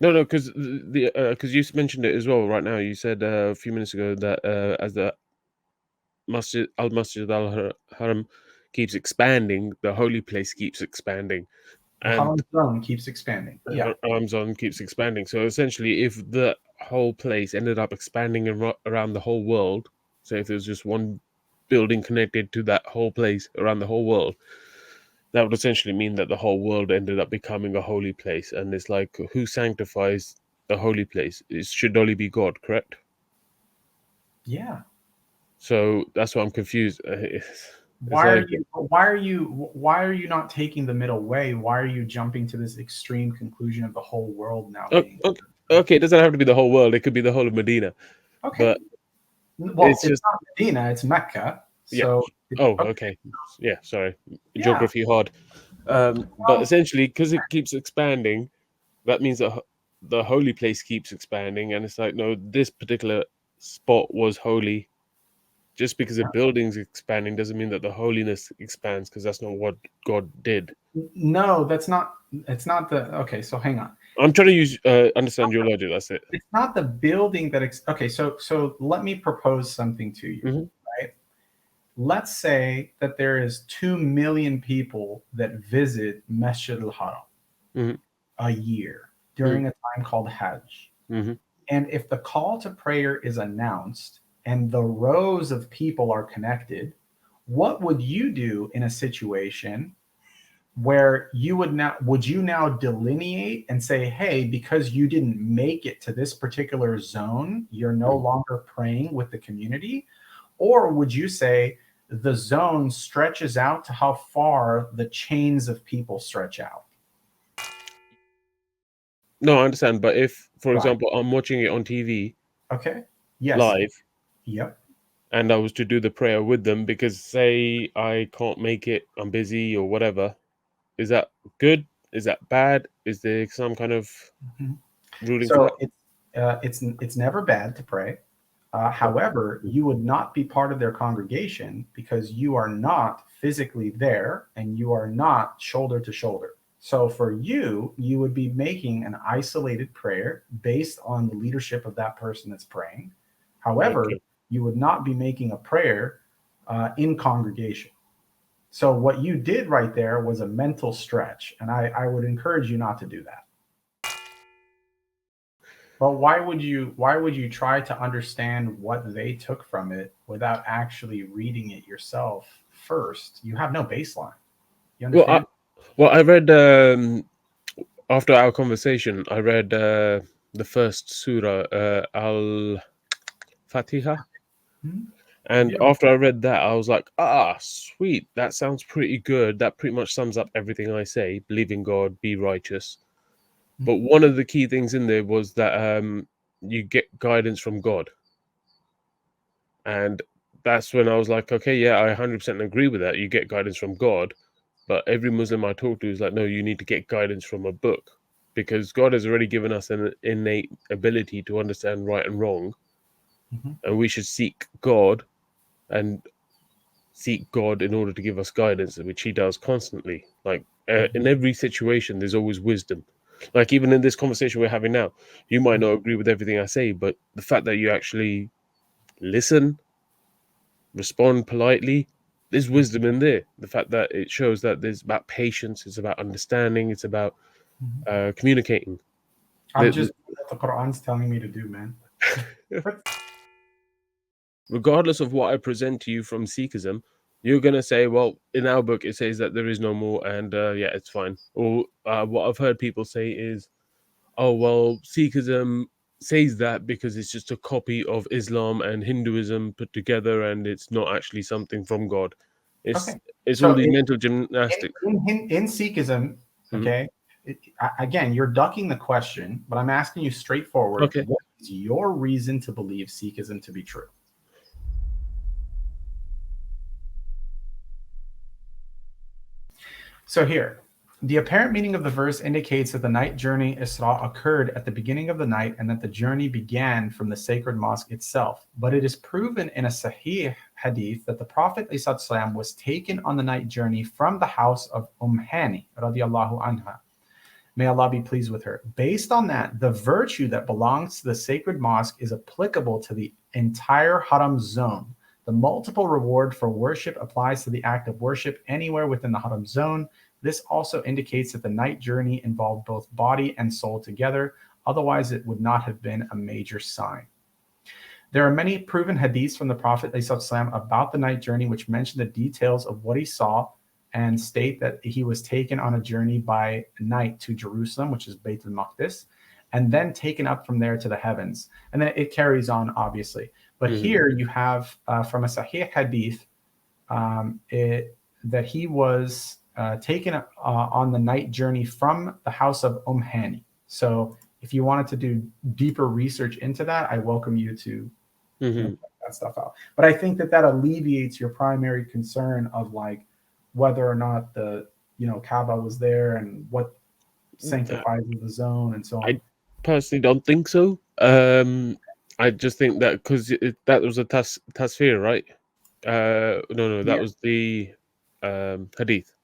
No, because because you mentioned it as well right now. You said a few minutes ago that as the Masjid al Haram keeps expanding, the holy place keeps expanding, The and Haram zone keeps expanding. Yeah. Ramzan keeps expanding. So essentially, if the whole place ended up expanding around the whole world, so if there's just one building connected to that whole place around the whole world, that would essentially mean that the whole world ended up becoming a holy place. And it's like, who sanctifies the holy place? It should only be God, correct? Yeah. So that's why I'm confused. It's Why are like, you not taking the middle way? Why are you jumping to this extreme conclusion of the whole world now being okay, it doesn't have to be the whole world. It could be the whole of Medina, okay? but Well, it's it's just not Medina, it's Mecca. yeah. So Oh, okay, okay. Yeah, sorry. yeah. Geography hard. But Well, essentially, because it keeps expanding, that means that the holy place keeps expanding, and it's like, no, this particular spot was holy. Just because a building's expanding doesn't mean that the holiness expands, because that's not what God did. no, that's not. It's not the. Okay, so hang on. I'm trying to use understand your logic. That's it. It's not the building that. Okay, so let me propose something to you. Hmm. Right. Let's say that there is 2 million people that visit Masjid al-Haram Hmm. a year Hmm. during a time called Hajj. Hmm. And if the call to prayer is announced and the rows of people are connected, what would you do in a situation where would you now delineate and say, hey, because you didn't make it to this particular zone, you're no longer praying with the community? Or would you say the zone stretches out to how far the chains of people stretch out? No, I understand. But if, for Right. example, I'm watching it on TV Okay. Yes. live, Yep. and I was to do the prayer with them, because say I can't make it, I'm busy or whatever, is that good? Is that bad? Is there some kind of Mhm. ruling for So that? it's never bad to pray. However, you would not be part of their congregation because you are not physically there and you are not shoulder to shoulder. So for you, you would be making an isolated prayer based on the leadership of that person that's praying. However, Okay. you would not be making a prayer in congregation. So what you did right there was a mental stretch, and I would encourage you not to do that. But why would you try to understand what they took from it without actually reading it yourself first? You have no baseline. You Well, understand? I read after our conversation, I read the first surah, Al Fatiha, Mhm. and Yeah. after I read that, I was like, ah, sweet, that sounds pretty good. That pretty much sums up everything I say: believe in God, be righteous. But Mhm. one of the key things in there was that you get guidance from God, and that's when I was like, okay, yeah, I 100% agree with that. You get guidance from God, but every Muslim I talk to is like, no, you need to get guidance from a book, because God has already given us an innate ability to understand right and wrong, Mhm. and we should and seek God in order to give us guidance, which He does constantly. Like Mhm. in every situation, there's always wisdom. Like even in this conversation we're having now, you might not agree with everything I say, but the fact that you actually listen, respond politely, there's wisdom in there. The fact that it shows that there's about patience, it's about understanding, it's about Mhm. communicating. I'm The- just doing what the Quran's telling me to do, man. Regardless of what I present to you from Sikhism, you're gonna say, "Well, in our book it says that there is no more, and yeah, it's fine." Or what I've heard people say is, "Oh, well, Sikhism says that because it's just a copy of Islam and Hinduism put together, and it's not actually something from God." It's Okay. it's all So these mental gymnastics. in Sikhism, Mhm. okay, again, you're ducking the question, but I'm asking you straightforward. Okay. What is your reason to believe Sikhism to be true? So here, the apparent meaning of the verse indicates that the night journey Isra occurred at the beginning of the night and that the journey began from the sacred mosque itself. But it is proven in a Sahih hadith that the Prophet was taken on the night journey from the house of Hani radiallahu anha. May Allah be pleased with her. Based on that, the virtue that belongs to the sacred mosque is applicable to the entire haram zone. The multiple reward for worship applies to the act of worship anywhere within the haram zone. This also indicates that the night journey involved both body and soul together. Otherwise, it would not have been a major sign. There are many proven hadiths from the Prophet ﷺ about the night journey, which mention the details of what he saw and state that he was taken on a journey by night to Jerusalem, which is Bayt al-Maqdis, and then taken up from there to the heavens. And then it carries on, obviously. But here you have from a Sahih hadith that he was taken on the night journey from the house of Hani. So if you wanted to do deeper research into that, I welcome you to check that stuff out. But I think that alleviates your primary concern of like whether or not the Kaaba was there and what sanctifies the zone and so on. I personally don't think so. I just think that because that was a tasfir, right? No, that was the hadith.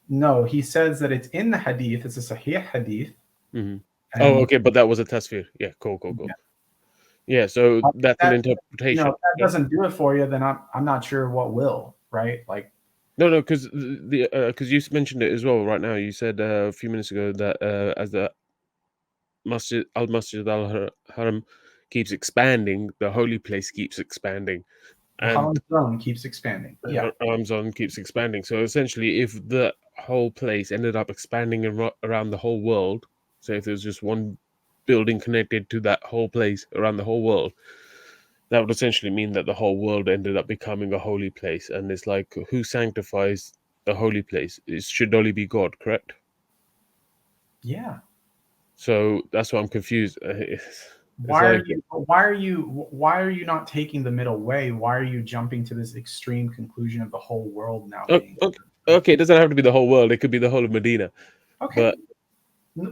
No, he says that it's in the hadith. It's a Sahih hadith. Oh, okay, but that was a tasfir. Yeah, cool. Yeah, so that's an interpretation. If that doesn't do it for you, then I'm not sure what will, right? Like, no, because you mentioned it as well right now. You said a few minutes ago that as the Masjid al Haram keeps expanding, the holy place keeps expanding, the Haram zone keeps expanding. Yeah, Haram zone keeps expanding. So essentially, if the whole place ended up expanding around the whole world, so if there's just one building connected to that whole place around the whole world, that would essentially mean that the whole world ended up becoming a holy place. And it's like, who sanctifies the holy place? It should only be God, correct? Yeah. So that's why I'm confused. Why are you not taking the middle way? Why are you jumping to this extreme conclusion of the whole world now being? Okay, it doesn't have to be the whole world. It could be the whole of Medina. Okay. But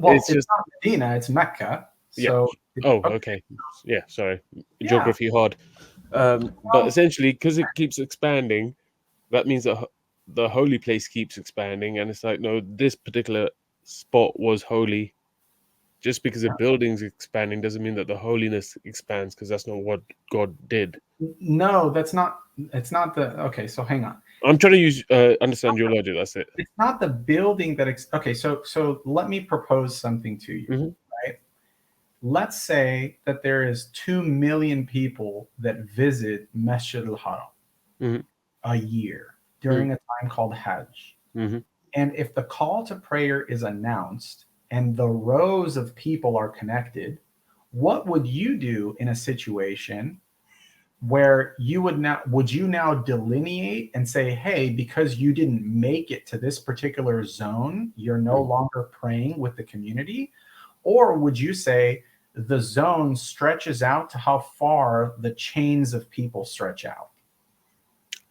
well, it's just not Medina, it's Mecca. So yeah. Okay. Yeah, sorry. Geography hard. But essentially, because it keeps expanding, that means that the holy place keeps expanding. And it's like, no, this particular spot was holy. Just because the building's expanding doesn't mean that the holiness expands, because that's not what God did. No, that's not. It's not the. Okay, so hang on. I'm trying to understand your logic. That's it. It's not the building that. Okay, so let me propose something to you. Right. Let's say that there is 2 million people that visit Masjid al-Haram a year during a time called Hajj. And if the call to prayer is announced and the rows of people are connected, what would you do in a situation where would you now delineate and say, hey, because you didn't make it to this particular zone, you're no longer praying with the community? Or would you say the zone stretches out to how far the chains of people stretch out?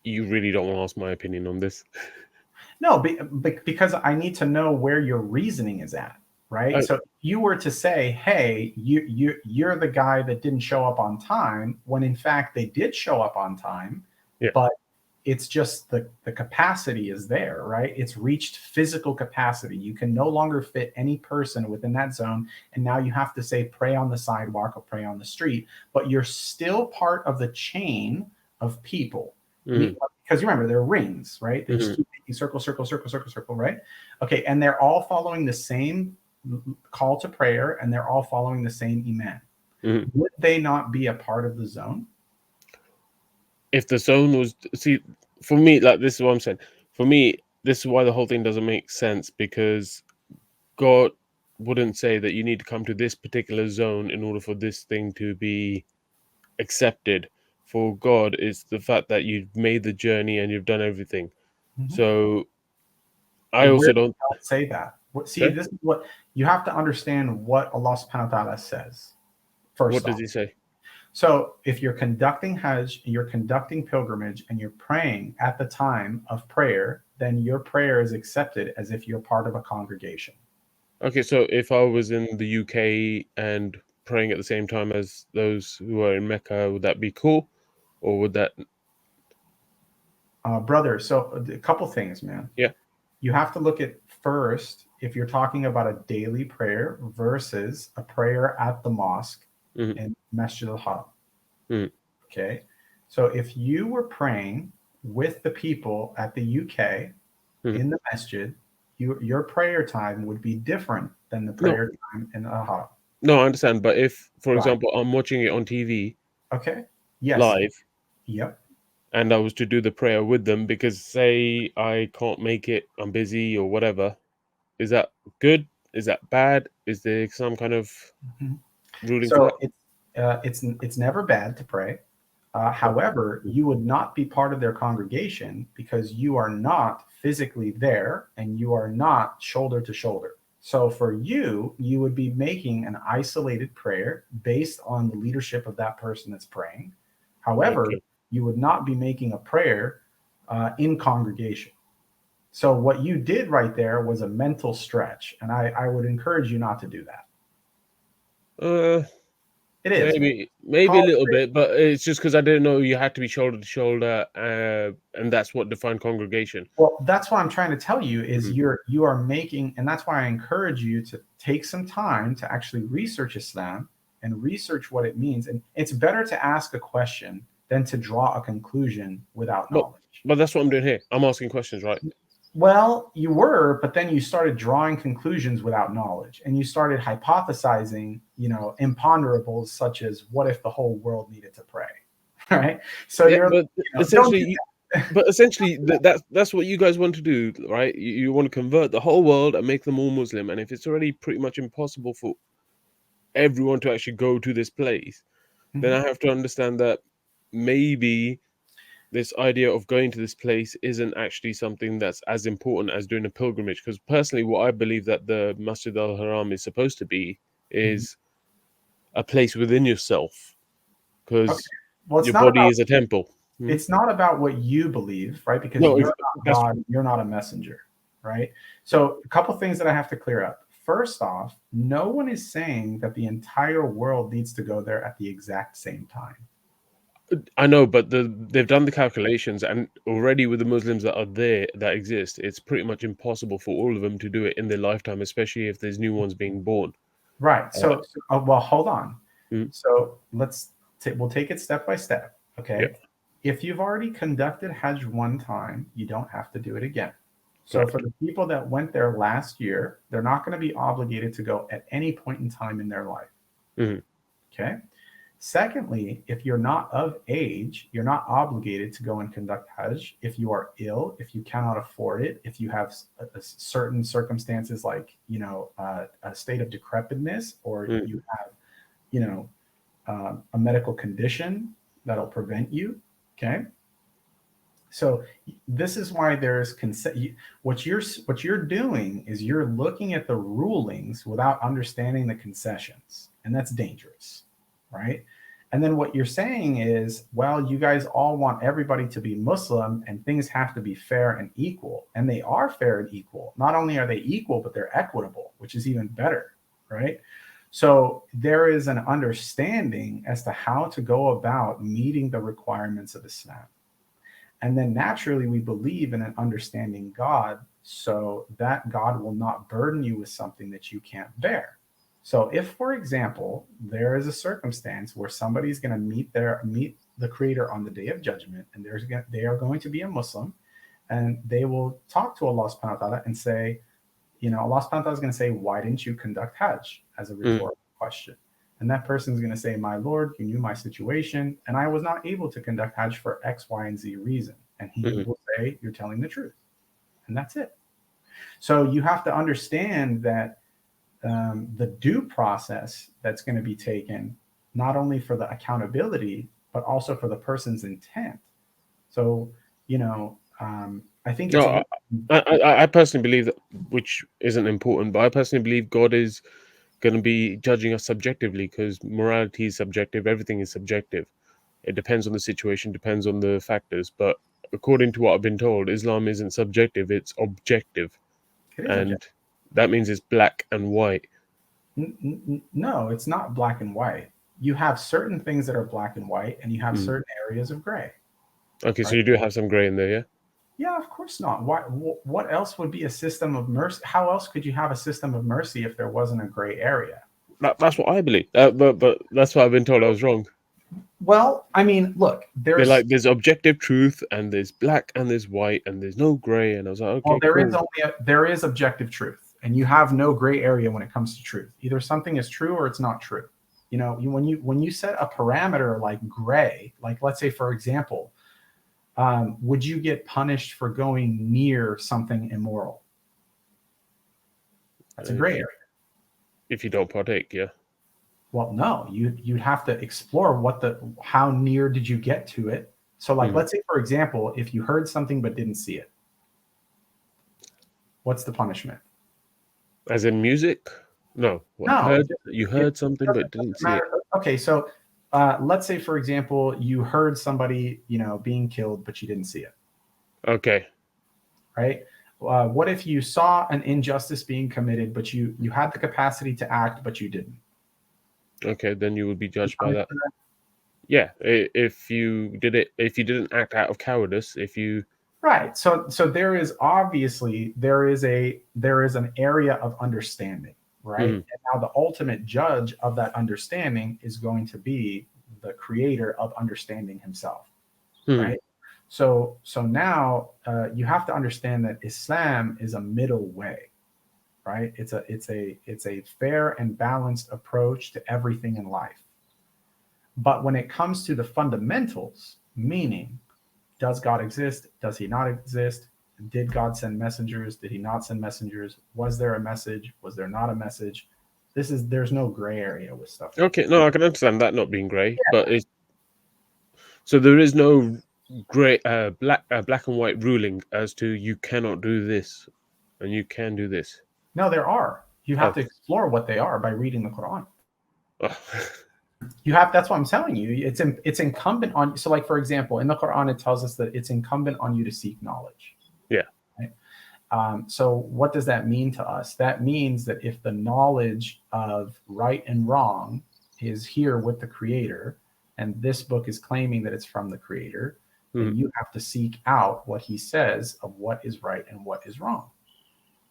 You really don't want to ask my opinion on this? No, because I need to know where your reasoning is at. Right. So if you were to say, hey, you're the guy that didn't show up on time, when in fact they did show up on time, but it's just the capacity is there, right? It's reached physical capacity. You can no longer fit any person within that zone. And now you have to say, pray on the sidewalk or pray on the street, but you're still part of the chain of people. Because remember, they're rings, right? They just keep making circle, right? Okay. And they're all following the same call to prayer, and they're all following the same imam. Would they not be a part of the zone? If the zone was, for me, like, this is what I'm saying. For me, this is why the whole thing doesn't make sense, because God wouldn't say that you need to come to this particular zone in order for this thing to be accepted. For God, it's the fact that you've made the journey and you've done everything. So I also don't say that. See, this is what you have to understand, what Allah subhanahu wa ta'ala says. First, what does he say? So if you're conducting Hajj, you're conducting pilgrimage, and you're praying at the time of prayer, then your prayer is accepted as if you're part of a congregation. Okay, so if I was in the UK and praying at the same time as those who are in Mecca, would that be cool? Or would that... Brother, so a couple things, man. Yeah. You have to look at first, if you're talking about a daily prayer versus a prayer at the mosque Mm-hmm. in Masjid al-Haram. Mm-hmm. Okay. So if you were praying with the people at the UK Mm-hmm. in the masjid, your prayer time would be different than the No, prayer time in al-Haram. no, I understand. But if, for Right. example, I'm watching it on TV Okay. Yes. live, Yep. and I was to do the prayer with them because, say, I can't make it, I'm busy or whatever, is that good? Is that bad? Is there some kind of Mhm. ruling for So that? it's never bad to pray. However, you would not be part of their congregation because you are not physically there and you are not shoulder to shoulder. So for you, you would be making an isolated prayer based on the leadership of that person that's praying. However, Okay. you would not be making a prayer in congregation. So what you did right there was a mental stretch, and I would encourage you not to do that. Uh, It is. maybe a Call little bit, but it's just because I didn't know you had to be shoulder to shoulder, and that's what defined congregation. Well, that's what I'm trying to tell you is Mhm. you are making, and that's why I encourage you to take some time to actually research Islam and research what it means. And it's better to ask a question than to draw a conclusion without But knowledge. but that's what I'm doing here. I'm asking questions, right? Well, you were, but then you started drawing conclusions without knowledge, and you started hypothesizing, imponderables such as what if the whole world needed to pray, right? So Yeah, you're, but don't do essentially, that's what you guys want to do, right? You want to convert the whole world and make them all Muslim, and if it's already pretty much impossible for everyone to actually go to this place, that. then Mhm. I have to understand that maybe this idea of going to this place isn't actually something that's as important as doing a pilgrimage. Because personally, what I believe that the Masjid al Haram is supposed to be Mhm. is a place within yourself, Okay. because Well, your body is a temple. Hmm? it's not about what you believe, right? Because No, you're not that's God, you're not a messenger, right? So, a couple things that I have to clear up. First off, no one is saying that the entire world needs to go there at the exact same time. I know, but they've done the calculations, and already with the Muslims that are there that exist, it's pretty much impossible for all of them to do it in their lifetime, especially if there's new ones being born. Right. Uh, Well, hold on. mm, So we'll take it step by step. yeah, Okay. If you've already conducted Hajj one time, you don't have to do it again. So for correct. the people that went there last year, they're not going to be obligated to go at any point in time in their life. Hmm. Okay. Secondly, if you're not of age, you're not obligated to go and conduct Hajj. If you are ill, if you cannot afford it, if you have certain circumstances like, a state of decrepitness, or Mm, you have, you know, a medical condition that'll prevent you. Okay. So this is why there's consent. What you're doing is you're looking at the rulings without understanding the concessions, and that's dangerous, right? And then what you're saying is, well, you guys all want everybody to be Muslim, and things have to be fair and equal, and they are fair and equal. Not only are they equal, but they're equitable, which is even better, right? So there is an understanding as to how to go about meeting the requirements of Islam. And then naturally, we believe in an understanding God so that God will not burden you with something that you can't bear. So if, for example, there is a circumstance where somebody's going to meet the creator on the day of judgment, and they are going to be a Muslim, and they will talk to Allah subhanahu wa ta'ala and say, Allah subhanahu wa ta'ala is going to say, why didn't you conduct Hajj, as a mm, rhetorical question? And that person is going to say, my Lord, you knew my situation, and I was not able to conduct Hajj for X, Y, and Z reason. And he mm. will say, you're telling the truth. And that's it. So you have to understand that the due process that's going to be taken, not only for the accountability, but also for the person's intent. So, I think it's No, really, I personally believe that, which isn't important, but I personally believe God is going to be judging us subjectively, because morality is subjective, everything is subjective. It depends on the situation, depends on the factors. But according to what I've been told, Islam isn't subjective, it's objective. it is And objective. that means it's black and white. No, it's not black and white. You have certain things that are black and white, and you have Mm. certain areas of gray, Okay, so right? you do have some gray in there, yeah? Yeah, of course not. Why? What else would be a system of mercy? How else could you have a system of mercy if there wasn't a gray area? That's what I believe. But that's what I've been told I was wrong. Well, I mean, look, They're like, there's objective truth, and there's black, and there's white, and there's no gray. And I was like, well, okay, cool. there is objective truth, and you have no gray area when it comes to truth. Either something is true or it's not true. You know, when you set a parameter like gray, like let's say for example, would you get punished for going near something immoral? That's a gray area. If you don't partake, yeah. Well, no, you'd have to explore how near did you get to it. So, like, let's say for example, if you heard something but didn't see it, what's the punishment? As in music? No. What, No, you heard something but didn't see it. Okay, so let's say for example, you heard somebody, you know, being killed, but you didn't see it. Okay. Right? What if you saw an injustice being committed, but you had the capacity to act, but you didn't? Okay, then you would be judged by that. Yeah, if you didn't act out of cowardice, if you right. So there is obviously there is an area of understanding, right? And now the ultimate judge of that understanding is going to be the creator of understanding himself, right? So now you have to understand that Islam is a middle way, right? It's a fair and balanced approach to everything in life. But when it comes to the fundamentals, meaning, does God exist? Does he not exist? Did God send messengers? Did he not send messengers? Was there a message? Was there not a message? There's no gray area with stuff. Okay, no, I can understand that not being gray, but so there is no gray black and white ruling as to you cannot do this and you can do this. No, there are. You have to explore what they are by reading the Quran. That's what I'm telling you. It's incumbent on. So, like for example, in the Quran, it tells us that it's incumbent on you to seek knowledge. Yeah. Right? So, what does that mean to us? That means that if the knowledge of right and wrong is here with the Creator, and this book is claiming that it's from the Creator, then you have to seek out what He says of what is right and what is wrong.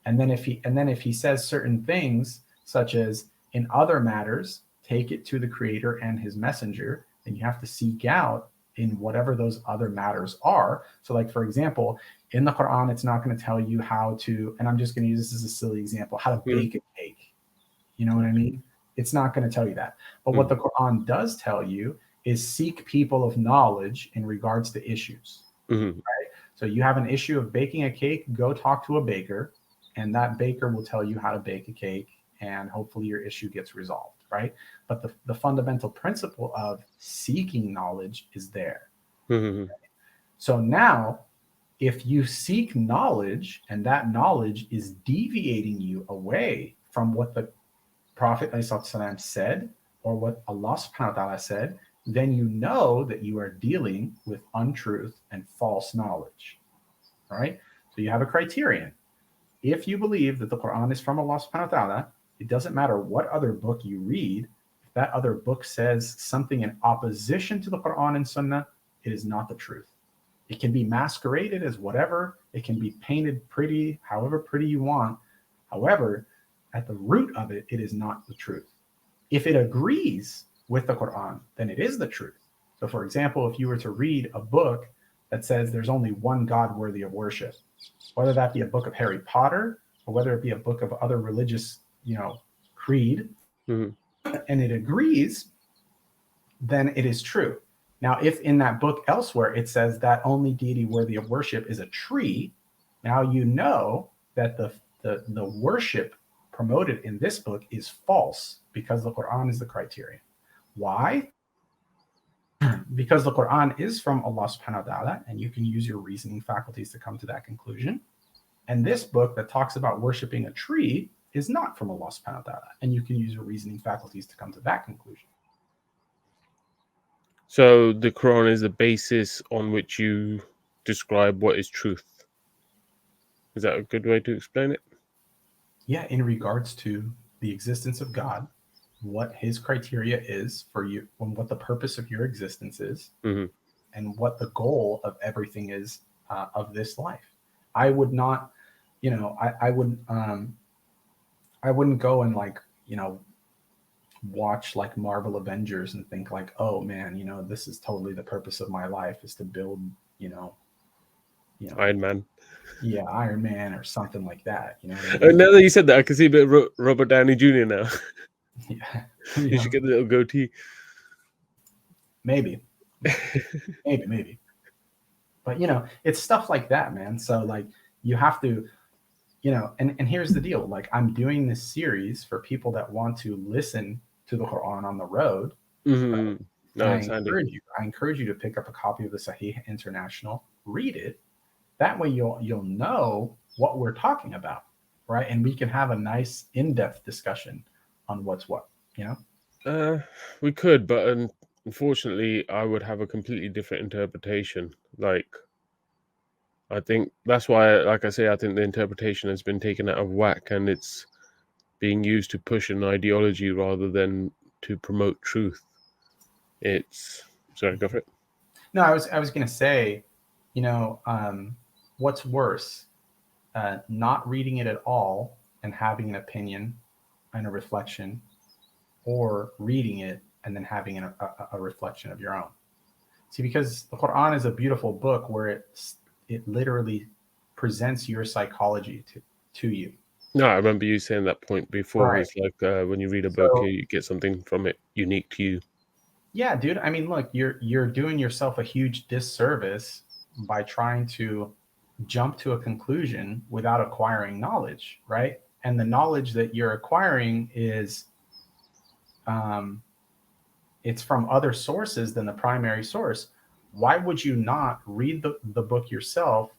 And then if He says certain things, such as in other matters, take it to the Creator and His messenger, then you have to seek out in whatever those other matters are. So, like for example, in the Quran, it's not going to tell you how to, and I'm just going to use this as a silly example, how to bake a cake. You know what I mean? It's not going to tell you that. But what the Quran does tell you is seek people of knowledge in regards to issues. Right? So you have an issue of baking a cake, go talk to a baker, and that baker will tell you how to bake a cake, and hopefully your issue gets resolved, right? But the fundamental principle of seeking knowledge is there. Right? So now, if you seek knowledge and that knowledge is deviating you away from what the Prophet ﷺ said or what Allah subhanahu wa ta'ala said, then you know that you are dealing with untruth and false knowledge, right? So you have a criterion. If you believe that the Quran is from Allah subhanahu wa ta'ala, it doesn't matter what other book you read. If that other book says something in opposition to the Quran and Sunnah, it is not the truth. It can be masqueraded as whatever. It can be painted pretty, however pretty you want. However, at the root of it, it is not the truth. If it agrees with the Quran, then it is the truth. So, for example, if you were to read a book that says there's only one God worthy of worship, whether that be a book of Harry Potter or whether it be a book of other religious, creed, and it agrees, then it is true. Now, if in that book elsewhere it says that only deity worthy of worship is a tree, now you know that the worship promoted in this book is false because the Quran is the criterion. Why? Because the Quran is from Allah subhanahu wa ta'ala, and you can use your reasoning faculties to come to that conclusion. And this book that talks about worshiping a tree is not from Allah subhanahu wa ta'ala, and you can use your reasoning faculties to come to that conclusion. So the Quran is the basis on which you describe what is truth. Is that a good way to explain it? Yeah, in regards to the existence of God, what his criteria is for you, and what the purpose of your existence is, and what the goal of everything is of this life. I would not, I wouldn't go and like, watch like Marvel Avengers and think like, oh man, this is totally the purpose of my life is to build, you know, you know, Iron Man. yeah, Iron Man or something like that. You know what I mean? Now that you said that, I can see a bit of Robert Downey Jr. now. Yeah, You should get the little goatee. maybe, maybe. But it's stuff like that, man. So like you have to, and here's the deal. Like I'm doing this series for people that want to listen to the Quran on the road. Mm-hmm. And No, it's handy. I encourage you to pick up a copy of the Sahih International, read it. That way you'll know what we're talking about, right? And we can have a nice in-depth discussion on what's what, We could, but unfortunately, I would have a completely different interpretation. Like, I think that's why, like I say, I think the interpretation has been taken out of whack, and it's being used to push an ideology rather than to promote truth. It's sorry, go for it. No, I was gonna say, what's worse, not reading it at all and having an opinion and a reflection, or reading it and then having a reflection of your own. See, because the Quran is a beautiful book where it literally presents your psychology to you. No, I remember you saying that point before. Right. It's like when you read a book, So you get something from it unique to you. yeah, dude. I mean, look, you're doing yourself a huge disservice by trying to jump to a conclusion without acquiring knowledge, right? And the knowledge that you're acquiring is um, it's from other sources than the primary source. Why would you not read the book yourself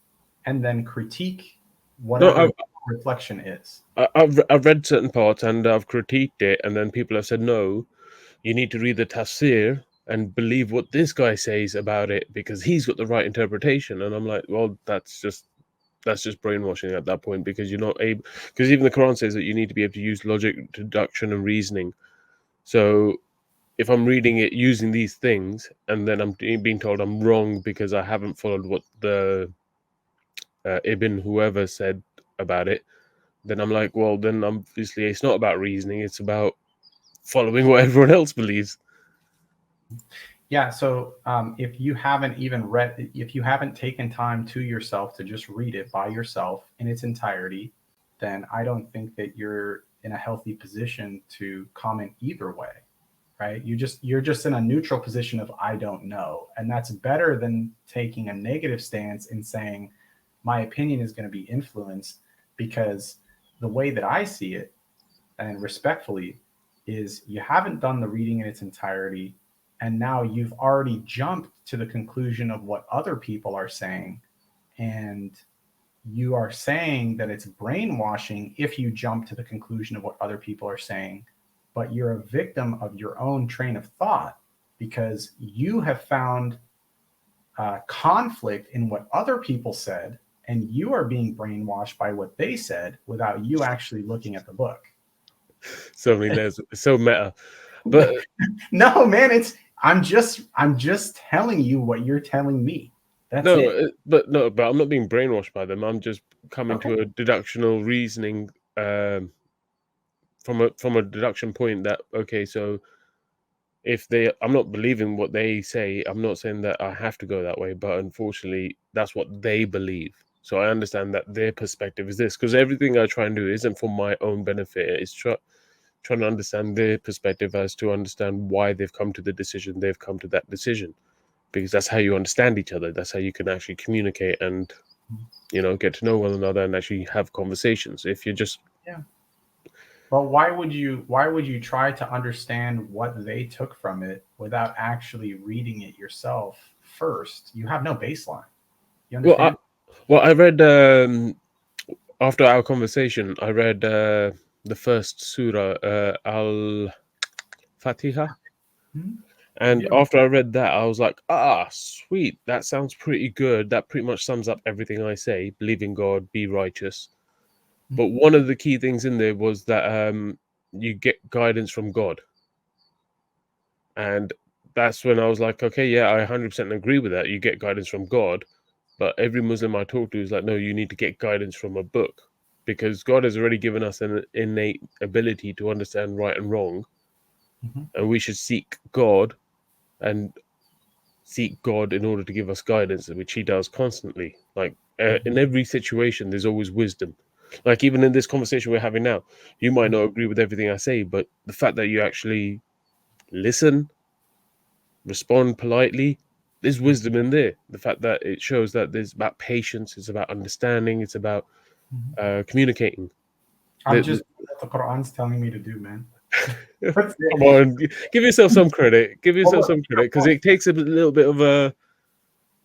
and then critique No, whatever reflection is? I've read certain parts and I've critiqued it, and then people have said no. You need to read the tafsir and believe what this guy says about it because he's got the right interpretation. And I'm like, well, that's just brainwashing at that point because you're not able. Because even the Quran says that you need to be able to use logic, deduction, and reasoning. So if I'm reading it using these things and then I'm being told I'm wrong because I haven't followed what the Ibn whoever said about it, then I'm like, well, then obviously it's not about reasoning; it's about following what everyone else believes. Yeah. So if you haven't even read, if you haven't taken time to yourself to just read it by yourself in its entirety, then I don't think that you're in a healthy position to comment either way, right? You're just in a neutral position of I don't know, and that's better than taking a negative stance and saying my opinion is going to be influenced because the way that I see it, and respectfully, is you haven't done the reading in its entirety, and now you've already jumped to the conclusion of what other people are saying, and you are saying that it's brainwashing if you jump to the conclusion of what other people are saying, but you're a victim of your own train of thought because you have found conflict in what other people said, and you are being brainwashed by what they said without you actually looking at the book. So many layers, so meta. But No, man, I'm just telling you what you're telling me. That's it. but I'm not being brainwashed by them. I'm just coming Okay. to a deductional reasoning from a deduction point that okay, so if I'm not believing what they say, I'm not saying that I have to go that way, but unfortunately, that's what they believe. So I understand that their perspective is this because everything I try and do isn't for my own benefit. It's trying to understand their perspective as to understand why they've come to the decision they've come to that decision because that's how you understand each other. That's how you can actually communicate and get to know one another and actually have conversations. If you're just Yeah. Well, why would you try to understand what they took from it without actually reading it yourself first? You have no baseline. You well, understand? I read after our conversation. I read the first surah, Al Fatiha, Mhm. and Beautiful. after I read that, I was like, sweet, that sounds pretty good. That pretty much sums up everything I say: believe in God, be righteous. But one of the key things in there was that you get guidance from God. And that's when I was like, okay, yeah, I 100% agree with that. You get guidance from God. But every Muslim I talk to is like, no, you need to get guidance from a book, because God has already given us an innate ability to understand right and wrong, Mhm. and we should seek God and seek God in order to give us guidance, which He does constantly. Like in every situation, there's always wisdom. Like even in this conversation we're having now, you might not agree with everything I say, but the fact that you actually listen, respond politely, there's wisdom in there. The fact that it shows that there's about patience, it's about understanding, it's about Mhm. communicating. I'm just doing what the Quran's telling me to do, man. That's Come it. on, give yourself some credit. Give Well, yourself look, some credit, because it takes a little bit of an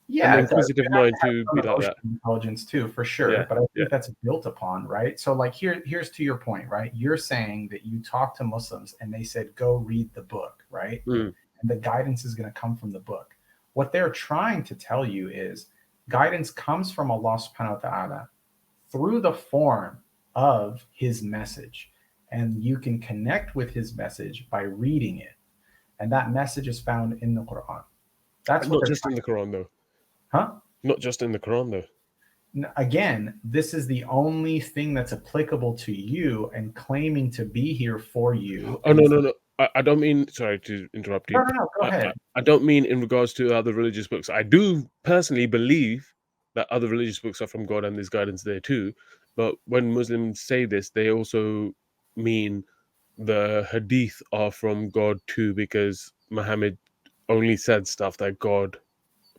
yeah, it does. inquisitive You have to mind have to some be like that. emotional intelligence too, for Yeah, sure. But I yeah. think that's built upon, right? So, like, here's to your point, right? You're saying that you talk to Muslims and they said, go read the book, right? Mm, And the guidance is going to come from the book. What they're trying to tell you is guidance comes from Allah subhanahu wa ta'ala through the form of his message. And you can connect with his message by reading it. And that message is found in the Quran. That's what Not they're just in trying, the Quran though. huh? Not just in the Quran though. Again, this is the only thing that's applicable to you and claiming to be here for you. Oh no, And no, no. I don't mean. Sorry to interrupt no, you. no, no, go ahead. I don't mean in regards to other religious books. I do personally believe that other religious books are from God and there's guidance there too. But when Muslims say this, they also mean the Hadith are from God too, because Muhammad only said stuff that God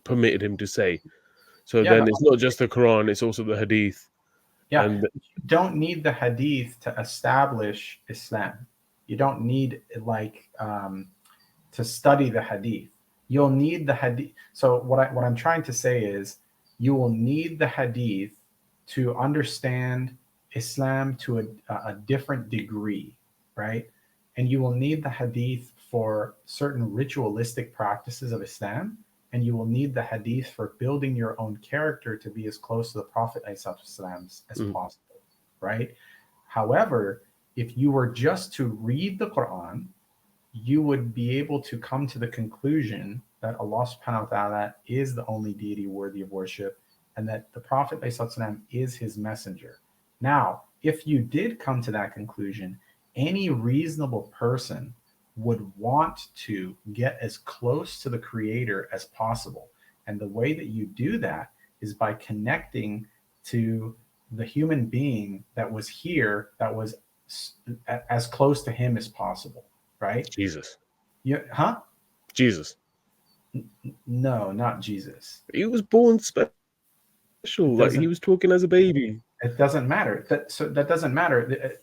permitted him to say. So Yeah, then it's not just the Quran; it's also the Hadith. yeah. And You don't need the hadith to establish Islam. You don't need to study the hadith. You'll need the hadith. So what I'm trying to say is you will need the hadith to understand Islam to a different degree, right? And you will need the hadith for certain ritualistic practices of Islam, and you will need the hadith for building your own character to be as close to the Prophet as mm, possible, right? However, if you were just to read the Quran, you would be able to come to the conclusion that Allah subhanahu wa ta'ala is the only deity worthy of worship and that the Prophet ﷺ is his messenger. Now, if you did come to that conclusion, any reasonable person would want to get as close to the Creator as possible. And the way that you do that is by connecting to the human being that was here, that was as close to him as possible, right? Jesus, Yeah, huh? Jesus, No, not Jesus. he was born special. It Like he doesn't. was talking as a baby. It doesn't matter. That doesn't matter.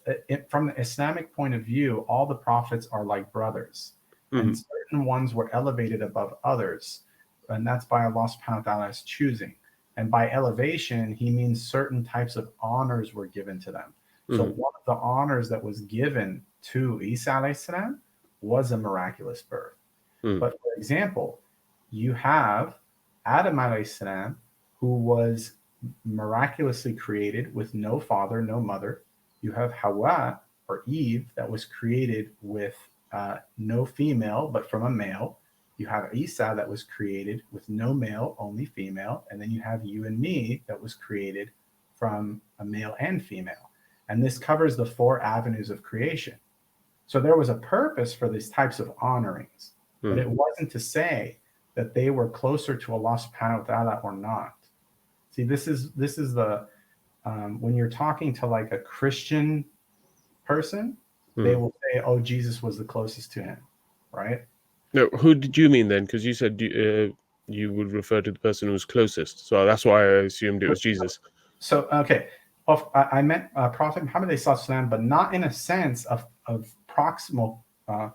From the Islamic point of view, all the prophets are like brothers, and Mm, certain ones were elevated above others, and that's by Allah Subhanahu wa Taala's choosing. And by elevation, He means certain types of honors were given to them. So mm, one of the honors that was given to Isa alayhi salam was a miraculous birth. mm. But for example, you have Adam alayhi salam, who was miraculously created with no father, no mother. You have Hawa or Eve that was created with no female, but from a male. You have Isa that was created with no male, only female. And then you have you and me that was created from a male and female. And this covers the four avenues of creation. So there was a purpose for these types of honorings, but Mm. it wasn't to say that they were closer to Allah subhanahu wa ta'ala or not. See, this is the when you're talking to like a Christian person, they Mm. will say, "Oh, Jesus was the closest to him," right? No, who did you mean then? Because you said you would refer to the person who was closest, so that's why I assumed it was Jesus. So okay, I meant Prophet Muhammad sallam, but not in a sense of proximal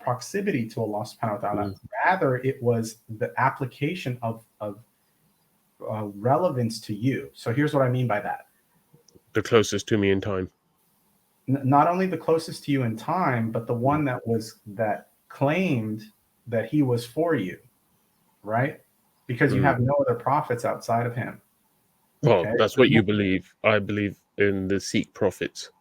proximity to Allah subhanahu wa ta'ala. Mm. Rather, it was the application of relevance to you. So here's what I mean by that. The closest to me in time. Not only the closest to you in time, but the Mm. one that claimed that he was for you, right? Because you Mm. have no other prophets outside of him. Well, Okay. that's what you believe. I believe in the Sikh prophets.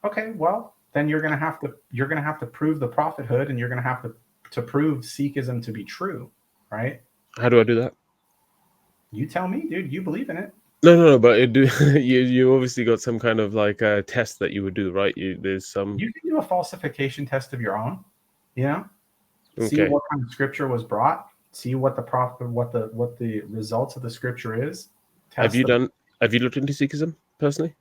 Okay. Well, then you're gonna have to prove the prophethood, and you're gonna have to prove Sikhism to be true, right? How do I do that? You tell me, dude. You believe in it. No, but it do you obviously got some kind of like a test that you would do, right? There's some. You can do a falsification test of your own. You know, see Okay. what kind of scripture was brought. See what the prophet, what the results of the scripture is. Have Test you the done? Have you looked into Sikhism personally?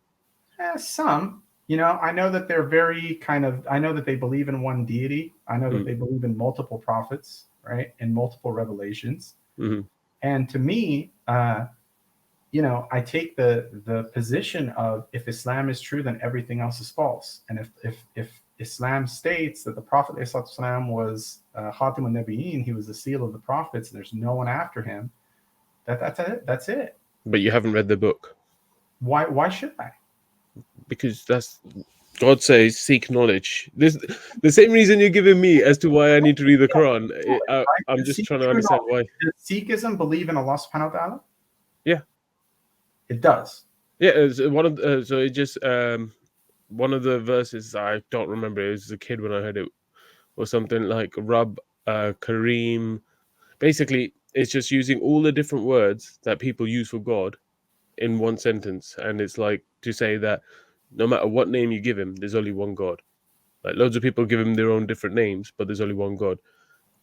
some. You know, I know that they're very kind of. I know that they believe in one deity. I know that Mm, they believe in multiple prophets, right, and multiple revelations. mm-hmm. And to me, you know, I take the position of if Islam is true, then everything else is false. And if Islam states that the Prophet Islam was Khatim al-Nabiyyin, he was the seal of the prophets, and there's no one after him, that's it. That's it. But you haven't read the book Why should I? because that's God says seek knowledge. This the same reason you're giving me as to why I need to read the Quran. Right? I'm To just seek trying to true understand knowledge. why. Does Sikhism believe in Allah subhanahu wa ta'ala? Yeah, It does. yeah. It's one of so it just one of the verses I don't remember. It was a kid when I heard it or something like Rab Kareem. Basically, it's just using all the different words that people use for God in one sentence, and it's like to say that no matter what name you give him, there's only one God. Like loads of people give him their own different names, but there's only one God.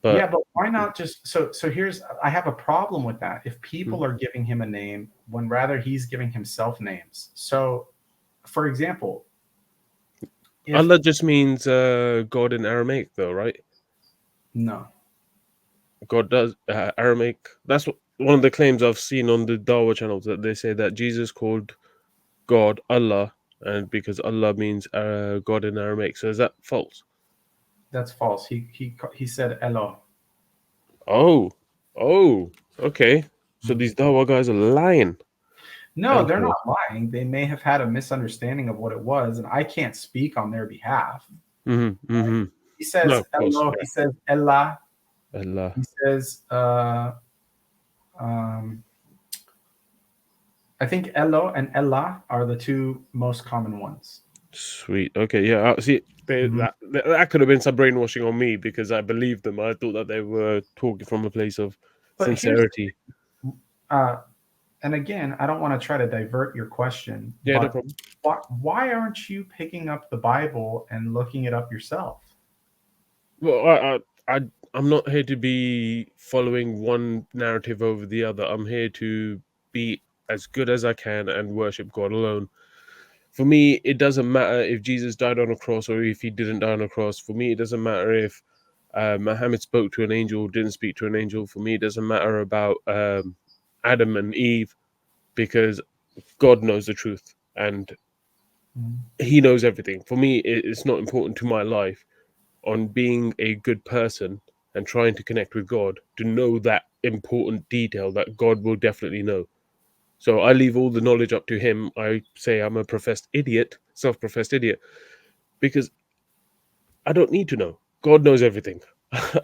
Yeah, But but why not just so here's I have a problem with that. If mm, people are giving him a name when rather he's giving himself names. So for example, if Allah just means God in Aramaic, though, right? no, God does Aramaic. That's one of the claims I've seen on the Dawa channels that they say that Jesus called God Allah, and because Allah means God in Aramaic. So is that false? that's false. He said Elo. Oh, oh, okay. So Mhm. these Dawa guys are lying. No, Thank they're you. not lying. They may have had a misunderstanding of what it was, and I can't speak on their behalf. Mm-hmm, mm-hmm. He No, says of course, Elo, yeah. he says Allah, Allah. he says um I think Elo and Allah are the two most common ones. Sweet. Okay, yeah. See, Mhm. that could have been some brainwashing on me because I believed them. I thought that they were talking from a place of But here's sincerity. uh and again, I don't want to try to divert your question, Yeah, no but problem. why aren't you picking up the Bible and looking it up yourself? Well, I'm not here to be following one narrative over the other. I'm here to be as good as I can and worship God alone. For me, it doesn't matter if Jesus died on a cross or if he didn't die on a cross. For me, it doesn't matter if Muhammad spoke to an angel or didn't speak to an angel. For me, it doesn't matter about Adam and Eve because God knows the truth and Mhm. he knows everything. For me, it's not important to my life on being a good person and trying to connect with God to know that important detail that God will definitely know. So I leave all the knowledge up to him. I say I'm a professed idiot, self-professed idiot, because I don't need to know. God knows everything.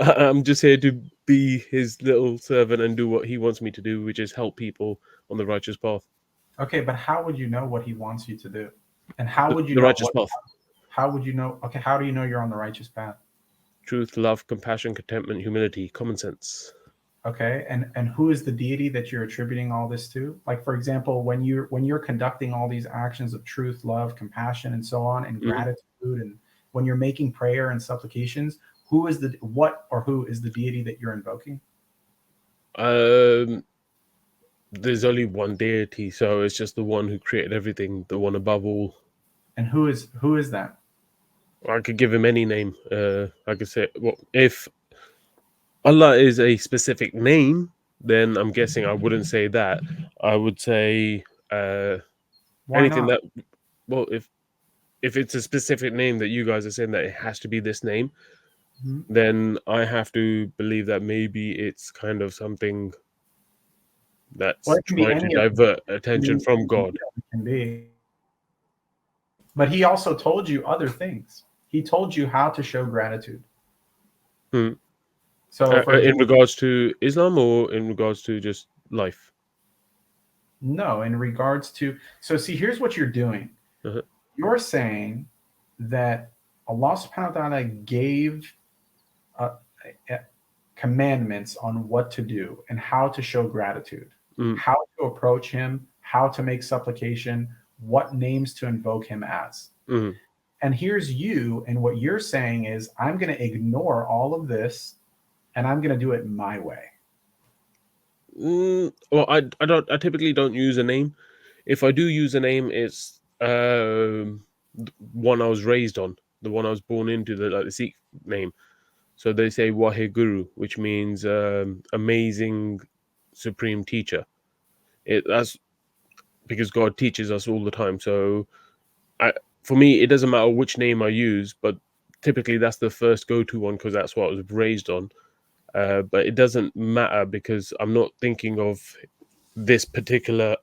I'm just here to be his little servant and do what he wants me to do, which is help people on the righteous path. Okay, but how would you know what he wants you to do? And how would you The know righteous what path. how would you know okay, how do you know you're on the righteous path? Truth, love, compassion, contentment, humility, common sense. Okay, and who is the deity that you're attributing all this to? Like for example, when you're conducting all these actions of truth, love, compassion, and so on, and Hmm. gratitude, and when you're making prayer and supplications, who is the what or who is the deity that you're invoking? Um, there's only one deity, so it's just the one who created everything, the one above all. And who is that? I could give him any name. I could say, well, if Allah is a specific name, then I'm guessing I wouldn't say that. I would say Why anything not? that, well, if it's a specific name that you guys are saying that it has to be this name, Mhm. then I have to believe that maybe it's kind of something Well, that's it can be trying to any of divert the attention names from that you God. know it can be. But he also told you other things. He told you how to show gratitude. Hmm. So, for In example, regards to Islam or in regards to just life? no, in regards to, so see, here's what you're doing. Uh-huh. You're saying that Allah subhanahu wa ta'ala gave uh, uh, commandments on what to do and how to show gratitude. mm, how to approach him, how to make supplication, what names to invoke him as. mm. And here's you, and what you're saying is, I'm going to ignore all of this and I'm going to do it my way. Well, I typically don't use a name. If I do use a name, it's one I was raised on, the one I was born into, the Sikh name. So they say Waheguru, which means amazing supreme teacher. That's because God teaches us all the time. So for me, it doesn't matter which name I use, but typically that's the first go-to one because that's what I was raised on. But it doesn't matter because I'm not thinking of this particular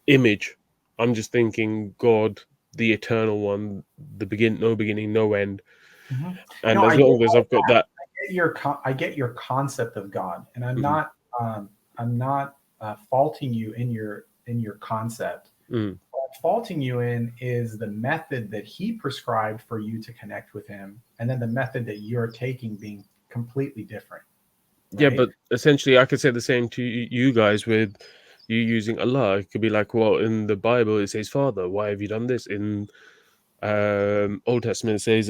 image. I'm just thinking God, the eternal one, no beginning, no end. Mhm. And No, as I get long as all I've got that. that, I get your concept of God, and mm, I'm not faulting you in your concept. mm, What I'm faulting you in is the method that he prescribed for you to connect with him, and then the method that you're taking being completely different, yeah, right? but essentially I could say the same to you guys with you using Allah. It could be like, well, in the Bible it says Father, why have you done this? In Old Testament it says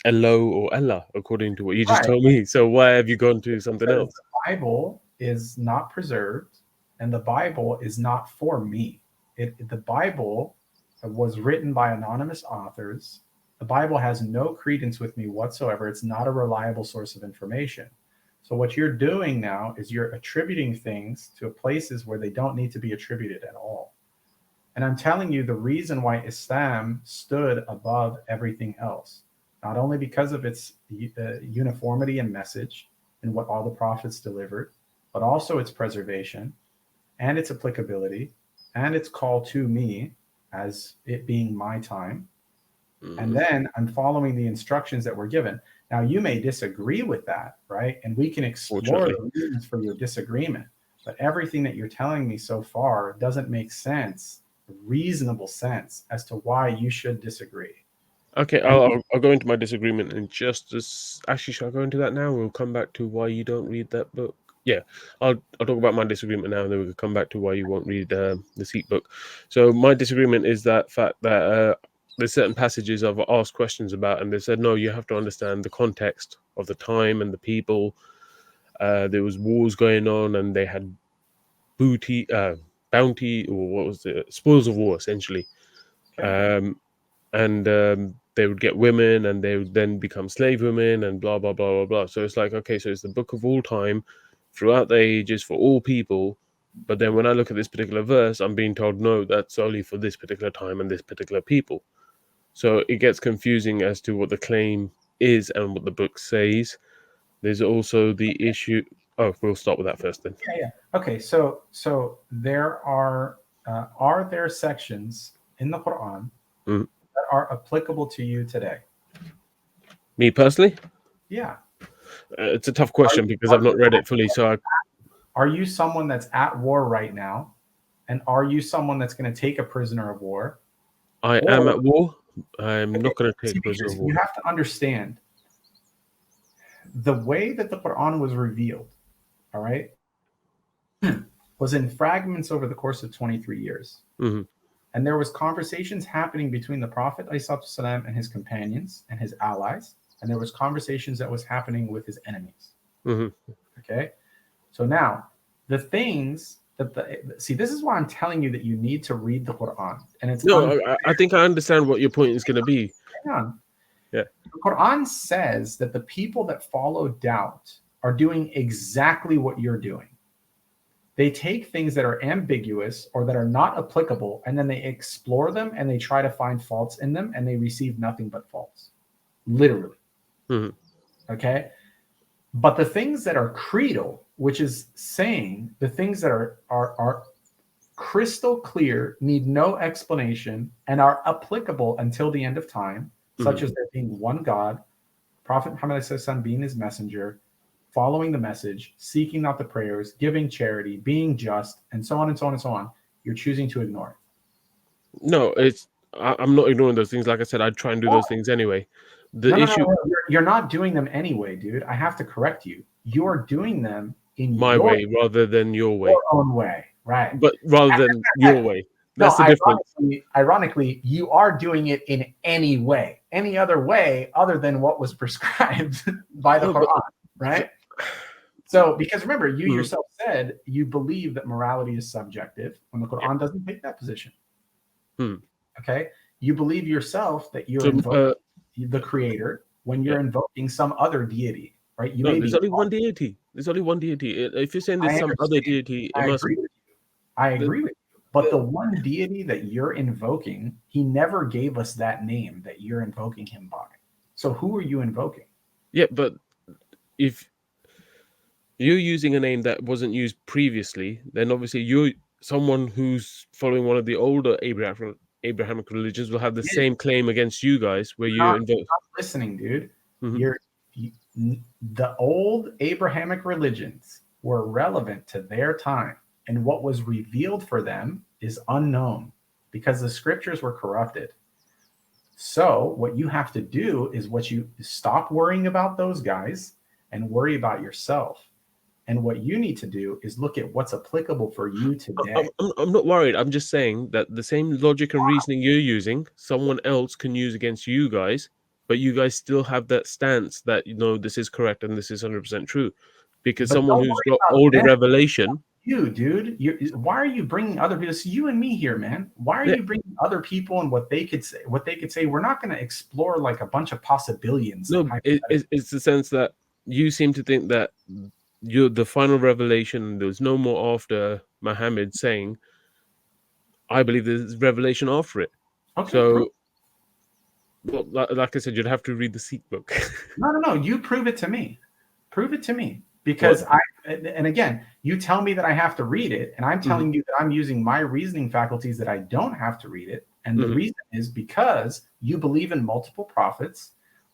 Elo or Allah, according to what you just Right. told me. So why have you gone to something Because else? the Bible is not preserved and the Bible is not for me. The Bible was written by anonymous authors. The Bible has no credence with me whatsoever. It's not a reliable source of information. So what you're doing now is you're attributing things to places where they don't need to be attributed at all. And I'm telling you the reason why Islam stood above everything else, not only because of its uniformity and message and what all the prophets delivered, but also its preservation and its applicability and its call to me as it being my time. And Mm, then I'm following the instructions that were given. Now, you may disagree with that, right? And we can explore fortunately. the reasons for your disagreement. But everything that you're telling me so far doesn't make sense, reasonable sense, as to why you should disagree. Okay, And I'll go into my disagreement in just as. Actually, shall I go into that now? We'll come back to why you don't read that book. Yeah, I'll talk about my disagreement now, and then we can come back to why you won't read the Sikh book. So my disagreement is that fact that there's certain passages I've asked questions about, and they said no, you have to understand the context of the time and the people. There was wars going on, and they had bounty, or what was it? Spoils of war, essentially. okay, Um, and they would get women and they would then become slave women and blah blah blah blah blah. So it's like, okay, so it's the book of all time throughout the ages for all people, but then when I look at this particular verse, I'm being told no, that's only for this particular time and this particular people. So it gets confusing as to what the claim is and what the book says. There's also the issue. Oh, we'll start with that first then. yeah, yeah. Okay, so there are there sections in the Quran Mm. that are applicable to you today? Me personally, Yeah. it's a tough Are question you, because are I've you not read it fully. So are you someone that's at war right now? And are you someone that's going to take a prisoner of war? I am Or, at war. I'm okay, not going to take see, a prisoner of because you war. have to understand the way that the Quran was revealed, all right, was in fragments over the course of 23 years. Hmm. And there was conversations happening between the Prophet ﷺ and his companions and his allies. And there was conversations that was happening with his enemies. Hmm. Okay. So now the things that see, this is why I'm telling you that you need to read the Quran. And it's No, I think I understand what your point is going to be. hang on. Yeah. The Quran says that the people that follow doubt are doing exactly what you're doing. They take things that are ambiguous or that are not applicable, and then they explore them and they try to find faults in them, and they receive nothing but faults. Literally. Hmm. Okay. But the things that are creedal, which is saying the things that are crystal clear, need no explanation, and are applicable until the end of time, Hmm. such as there being one God, Prophet Muhammad being his messenger, following the message, seeking out the prayers, giving charity, being just, and so on and so on and so on, you're choosing to ignore it. No, I'm not ignoring those things. Like I said, I'd try and do those things anyway. The No, no, no, issue, no. You're not doing them anyway, dude. I have to correct you. You're doing them in My way rather than your way. your own way, right? But rather than your way. No, That's the difference. ironically, you are doing it in any way, any other way other than what was prescribed by the No, Quran, right? So, because remember, you Mhm. yourself said you believe that morality is subjective when the Yeah. Quran doesn't take that position. Hmm. Okay, you believe yourself that you're So, invoking the Creator when yeah. you're invoking some other deity, right? You No, may there's be. only one deity. There's only one deity. If you're saying I there's some other understand. deity, it I must. agree with you. I The, agree with you. But the, the one deity that you're invoking, he never gave us that name that you're invoking him by. So who are you invoking? yeah, but if you're using a name that wasn't used previously, then obviously you're someone who's following one of the older Abrahamic religions will have the You're same claim against you guys, where you not invoke. listening, dude. Mhm. You're you, the old Abrahamic religions were relevant to their time, and what was revealed for them is unknown because the scriptures were corrupted. So what you have to do is what you stop worrying about those guys and worry about yourself. And what you need to do is look at what's applicable for you today. I'm not worried. I'm just saying that the same logic and reasoning you're using, someone else can use against you guys, but you guys still have that stance that this is correct and this is 100% true, because But someone don't who's worry got about older them, revelation. you, dude. Why are you bringing other people? It's you and me here, man. Why are Yeah, you bringing other people and what they could say? What they could say? We're not going to explore like a bunch of possibilities and no, hypotheticals. it's the sense that you seem to think that you're the final revelation. There's no more after Muhammad saying, "I believe there's revelation after it." Okay, prove. So, well, like I said, you'd have to read the Sikh book. No. You prove it to me. Prove it to me. What? Because and again, you tell me that I have to read it, and I'm Hmm. telling you that I'm using my reasoning faculties that I don't have to read it. And the Hmm. reason is because you believe in multiple prophets,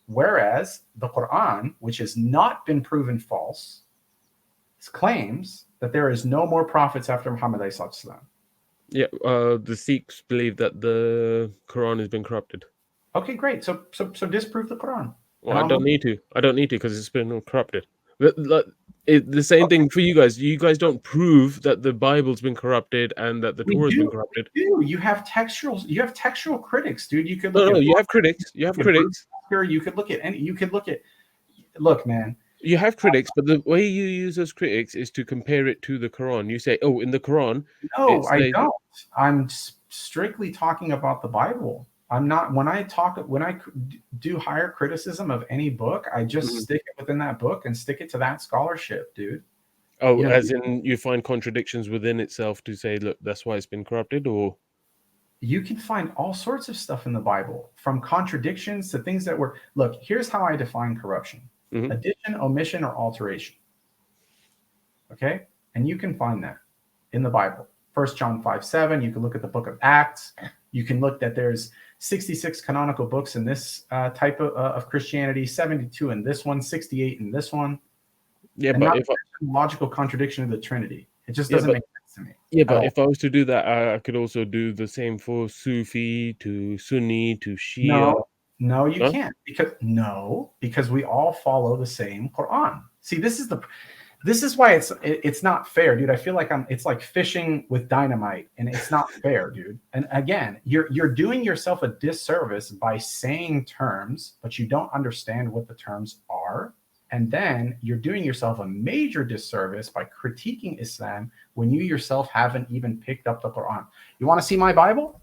whereas the Quran, which has not been proven false, claims that there is no more prophets after Muhammad sallallahu. Yeah, the Sikhs believe that the Quran has been corrupted. Okay, great. So disprove the Quran, Well, and I I'll don't move. need to. I don't need to because it's been corrupted. The same Okay, thing for you guys. You guys don't prove that the Bible's been corrupted and that the we Torah's been do. corrupted. We do. You have textual. You have textual critics, dude. You could No, look no, at you have critics. You have Bruce critics. Walker, you could look at any. You could look at. Look, man. You have critics, but the way you use those critics is to compare it to the Quran. You say, "Oh, in the Quran, No, it I says." don't. I'm strictly talking about the Bible. I'm not when I do higher criticism of any book, I just Mhm. stick it within that book and stick it to that scholarship, dude. Oh, You know, as in you find contradictions within itself to say, "Look, that's why it's been corrupted," or you can find all sorts of stuff in the Bible, from contradictions to things that were. Look, here's how I define corruption: Mhm. addition, omission, or alteration. Okay, and you can find that in the Bible. 1 John 5:7. You can look at the book of Acts. You can look that there's 66 canonical books in this type of Christianity, 72 in this one, 68 in this one, Yeah, and but not if I, logical contradiction of the Trinity. It just yeah, doesn't but make sense to me yeah, at but all. if I was to do that, I could also do the same for Sufi to Sunni to Shia. No, no, you Huh? can't because we all follow the same Quran. See, this is why it's not fair, dude. I feel like it's like fishing with dynamite, and it's not fair, dude. And again, you're doing yourself a disservice by saying terms, but you don't understand what the terms are. And then you're doing yourself a major disservice by critiquing Islam when you yourself haven't even picked up the Quran. You want to see my Bible?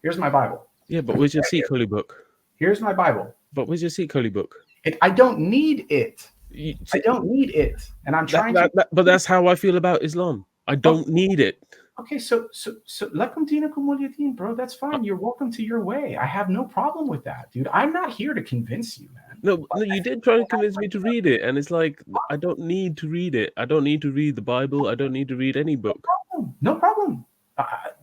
Here's my Bible. Yeah, but where's your Sikh holy book? Here's my Bible. But where's your Sikh holy book? I don't need it. You, I see, don't need it. And I'm that, trying to. that, that, but that's how I feel about Islam. I Oh, don't need it. okay, so lakum dinakum waliya, bro. That's Uh, fine. You're welcome to your way. I have no problem with that, dude. I'm not here to convince you, man. No, But no, you did try to convince me to read it, and it's like I don't need to read it. I don't need to read the Bible. I don't need to read any book. no problem.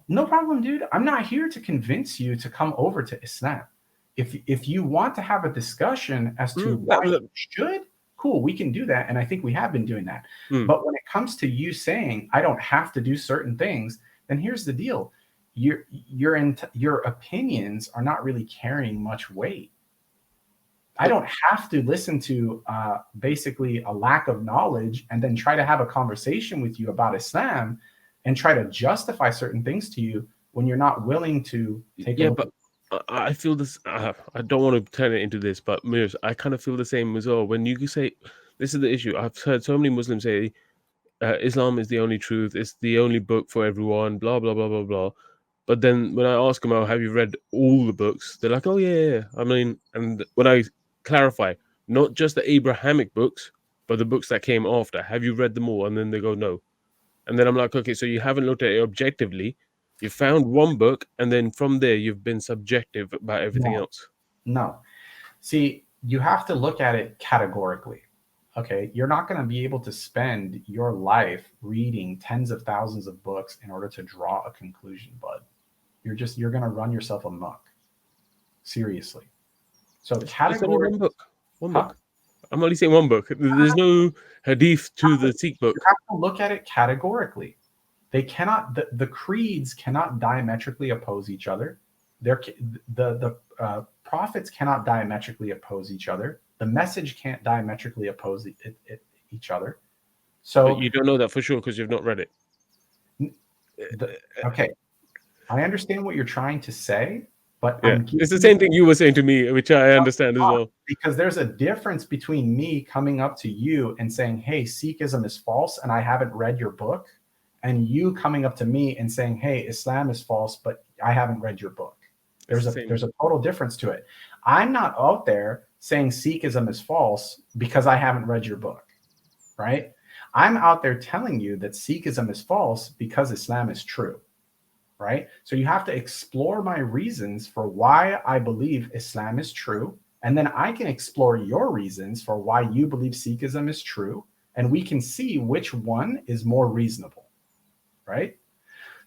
No problem, dude. I'm not here to convince you to come over to Islam. If you want to have a discussion as to Mm, why you should, cool, we can do that. And I think we have been doing that. mm. But when it comes to you saying I don't have to do certain things, then here's the deal. Your opinions are not really carrying much weight. I don't have to listen to basically a lack of knowledge and then try to have a conversation with you about Islam and try to justify certain things to you when you're not willing to take a Yeah, look but at. I feel this. I don't want to turn it into this, but Mirs, I kind of feel the same as well. When you say this is the issue, I've heard so many Muslims say Islam is the only truth, it's the only book for everyone, blah blah blah blah blah. But then when I ask them, "Oh, have you read all the books?" They're like, "Oh yeah, yeah, yeah." I mean, and when I clarify, not just the Abrahamic books, but the books that came after, have you read them all? And then they go, "No." And then I'm like, "Okay, so you haven't looked at it objectively. You found one book, and then from there you've been subjective about everything No, else." no. See, you have to look at it categorically. Okay, you're not going to be able to spend your life reading tens of thousands of books in order to draw a conclusion, bud. You're going to run yourself amok. Seriously. So It's only category, one book. One huh? book. I'm only saying one book. There's no hadith to the Sikh You book. have to look at it categorically. They cannot. The creeds cannot diametrically oppose each other. The prophets cannot diametrically oppose each other. The message can't diametrically oppose each other. But So, you don't know that for sure because you've not read it. okay, I understand what you're trying to say, but Yeah, I'm it's the giving you same thing you were saying to me, which I understand as well. because there's a difference between me coming up to you and saying, "Hey, Sikhism is false," and I haven't read your book, and you coming up to me and saying, "Hey, Islam is false," but I haven't read your book. It's There's the a same. there's a total difference to it. I'm not out there saying Sikhism is false because I haven't read your book, right? I'm out there telling you that Sikhism is false because Islam is true, right? So you have to explore my reasons for why I believe Islam is true. And then I can explore your reasons for why you believe Sikhism is true. And we can see which one is more reasonable, right?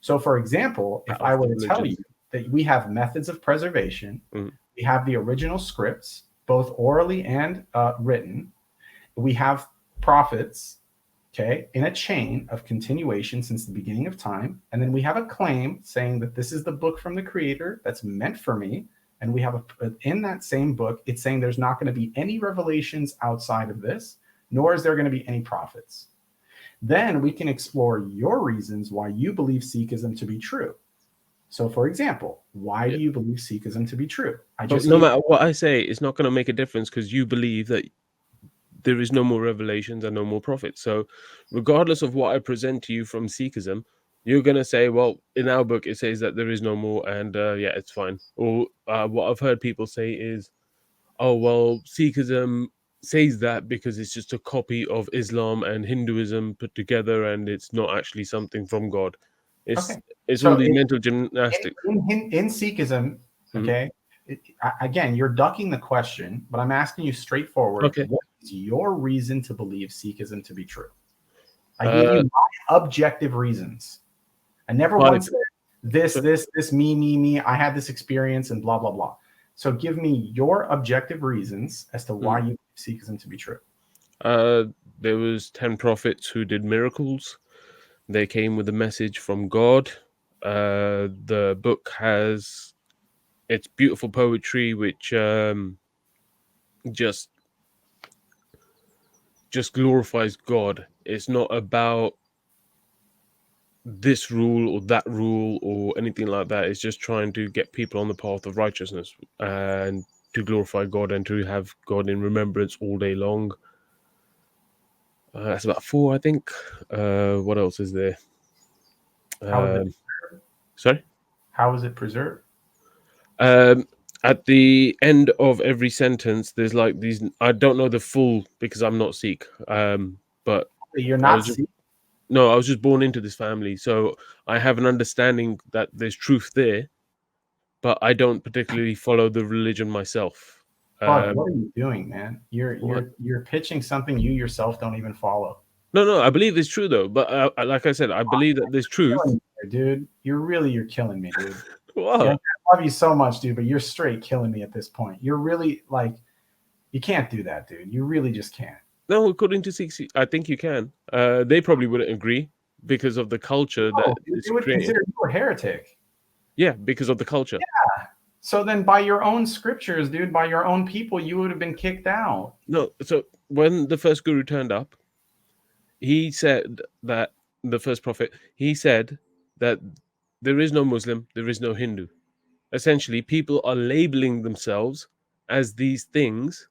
So, for example, if Out of I the were to tell you religions. that we have methods of preservation, Mm. we have the original scripts, both orally and written, we have prophets, okay, in a chain of continuation since the beginning of time. And then we have a claim saying that this is the book from the creator that's meant for me. And we have in that same book, it's saying there's not going to be any revelations outside of this, nor is there going to be any prophets. Then we can explore your reasons why you believe Sikhism to be true. So, for example, why Yeah. do you believe Sikhism to be true? I But just no gave matter what I say, it's not going to make a difference because you believe that there is no more revelations and no more prophets. So, regardless of what I present to you from Sikhism, you're going to say, well, in our book, it says that there is no more, and yeah, it's fine. Or what I've heard people say is, oh, well, Sikhism says that because it's just a copy of Islam and Hinduism put together, and it's not actually something from God. It's okay. it's all So these mental gymnastics. in Sikhism, Mhm. okay, again, you're ducking the question, but I'm asking you straightforward. Okay. What is your reason to believe Sikhism to be true? I gave Uh, you my objective reasons. I never 5. once said this, So, this, me. I had this experience and blah, blah, blah. So give me your objective reasons as to why mm, you believe Sikhism to be true. uh, there was 10 prophets who did miracles. They came with a message from God. The book has its beautiful poetry, which just glorifies God. It's not about this rule or that rule or anything like that. It's just trying to get people on the path of righteousness and to glorify God and to have God in remembrance all day long. That's about 4, I think. What else is there? How is it? Um, Sorry. How is it preserved? Um, at the end of every sentence, there's like these. I don't know the full because I'm not Sikh. But You're I not was just Sikh, no, I was just born into this family, so I have an understanding that there's truth there, but I don't particularly follow the religion myself. bud. Um, What are you doing, man? You're what? you're you're pitching something you yourself don't even follow. No, no, I believe it's true though. But like I said, I believe that there's truth. Killing me, dude. You're killing me, dude. Yeah, What? I love you so much, dude, but you're straight killing me at this point. You're really like, you can't do that, dude. You really just can't. No, according to Sikhs, I think you can. They probably wouldn't agree because of the culture that No, dude, is they would created. consider you a heretic. Yeah, because of the culture. Yeah. So then, by your own scriptures, dude, by your own people, you would have been kicked out. No, so when the first guru turned up, he said that the first prophet, he said that there is no Muslim, there is no Hindu. Essentially, people are labeling themselves as these things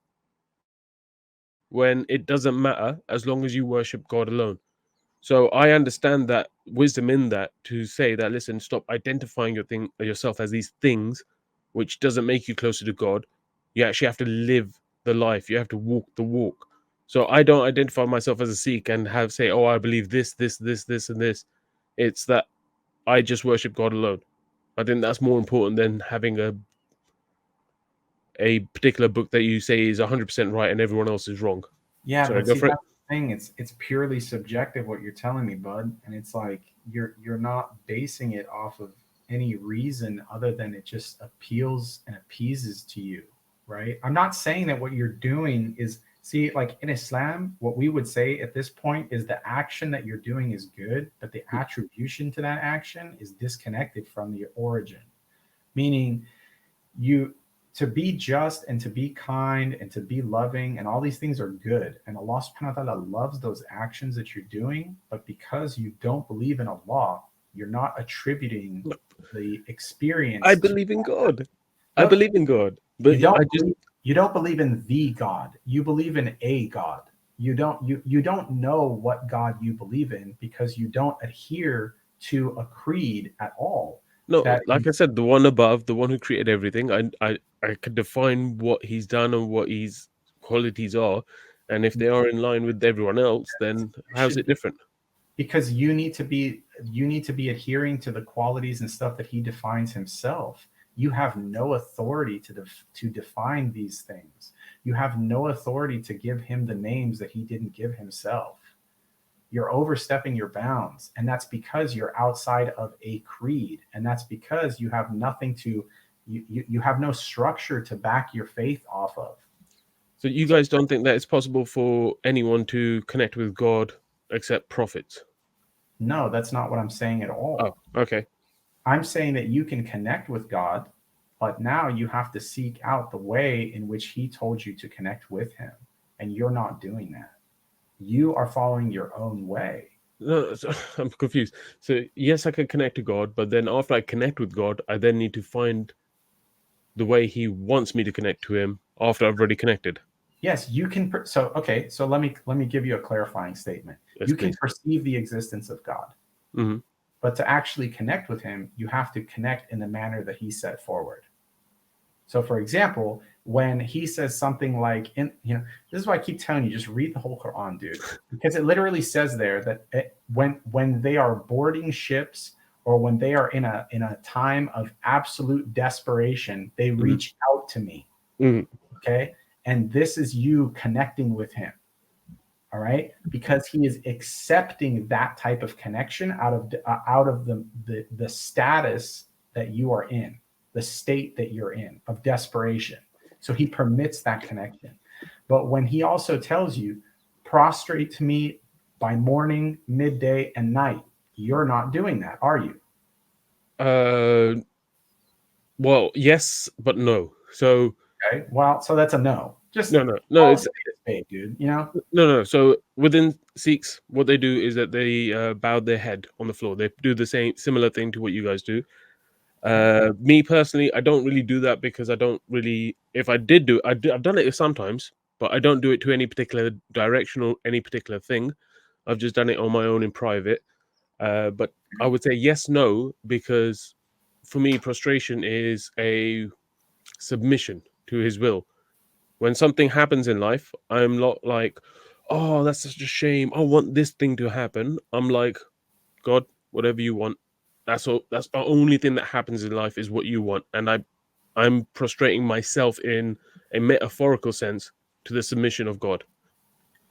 when it doesn't matter as long as you worship God alone. So I understand that wisdom in that to say that, listen, stop identifying yourself as these things, which doesn't make you closer to God. You actually have to live the life. You have to walk the walk. So I don't identify myself as a Sikh and say, oh, I believe this, this, this, this, and this. It's that I just worship God alone. I think that's more important than having a particular book that you say is 100% right and everyone else is wrong. Yeah, Sorry, but go see, for it. that's the thing. It's purely subjective what you're telling me, bud. And it's like you're not basing it off of any reason other than it just appeals and appeases to you, right? I'm not saying that what you're doing is, see, like in Islam, what we would say at this point is the action that you're doing is good, but the attribution to that action is disconnected from the origin. Meaning you, to be just and to be kind and to be loving and all these things are good, and Allah subhanahu wa ta'ala loves those actions that you're doing, but because you don't believe in Allah, you're not attributing the I experience to believe in God. I look. believe in God. you But don't I just, believe, you don't believe in the God, you believe in a God. You don't know what God you believe in because you don't adhere to a creed at all. no, That like I said, the one above, the one who created everything, I can define what he's done and what his qualities are. And if they are in line with everyone else, then how's should it different? because you need to be adhering to the qualities and stuff that he defines himself. You have no authority to define these things. You have no authority to give him the names that he didn't give himself. You're overstepping your bounds, and that's because you're outside of a creed, and that's because you have nothing to you have no structure to back your faith off of. So you So guys don't think that it's possible for anyone to connect with God except prophets? no, that's not what I'm saying at Oh, all. okay. I'm saying that you can connect with God, but now you have to seek out the way in which He told you to connect with Him. And you're not doing that. You are following your own way. No, so, I'm confused. So yes, I can connect to God, but then after I connect with God, I then need to find the way He wants me to connect to Him after I've already connected. Yes, you can. So, okay. So let me give you a clarifying statement. Yes, You can please. perceive the existence of God, Hmm. but to actually connect with Him, you have to connect in the manner that He set forward. So, for example, when he says something like, this is why I keep telling you, just read the whole Quran, dude, because it literally says there that when they are boarding ships or when they are in a time of absolute desperation, they Hmm. reach out to me. Hmm. Okay, and this is you connecting with him. All right, because he is accepting that type of connection out of the status that you are in, the state that you're in of desperation. So he permits that connection. But when he also tells you, prostrate to me by morning, midday, and night, you're not doing that, are you? Uh, well, yes, but no. So Okay. Well, so that's a no. Just no, no, no. call a It's spade a spade, dude. You know? no, no. So within Sikhs, what they do is that they bow their head on the floor. They do the same similar thing to what you guys do. Me personally, I don't really do that because I don't really. If I did do, I've done it sometimes, but I don't do it to any particular direction or any particular thing. I've just done it on my own in private. But I would say yes, no, because for me, prostration is a submission to His will. When something happens in life, I'm not like, oh, that's such a shame. I want this thing to happen. I'm like, God, whatever you want. That's all. That's the only thing that happens in life is what you want, and I'm prostrating myself in a metaphorical sense to the submission of God.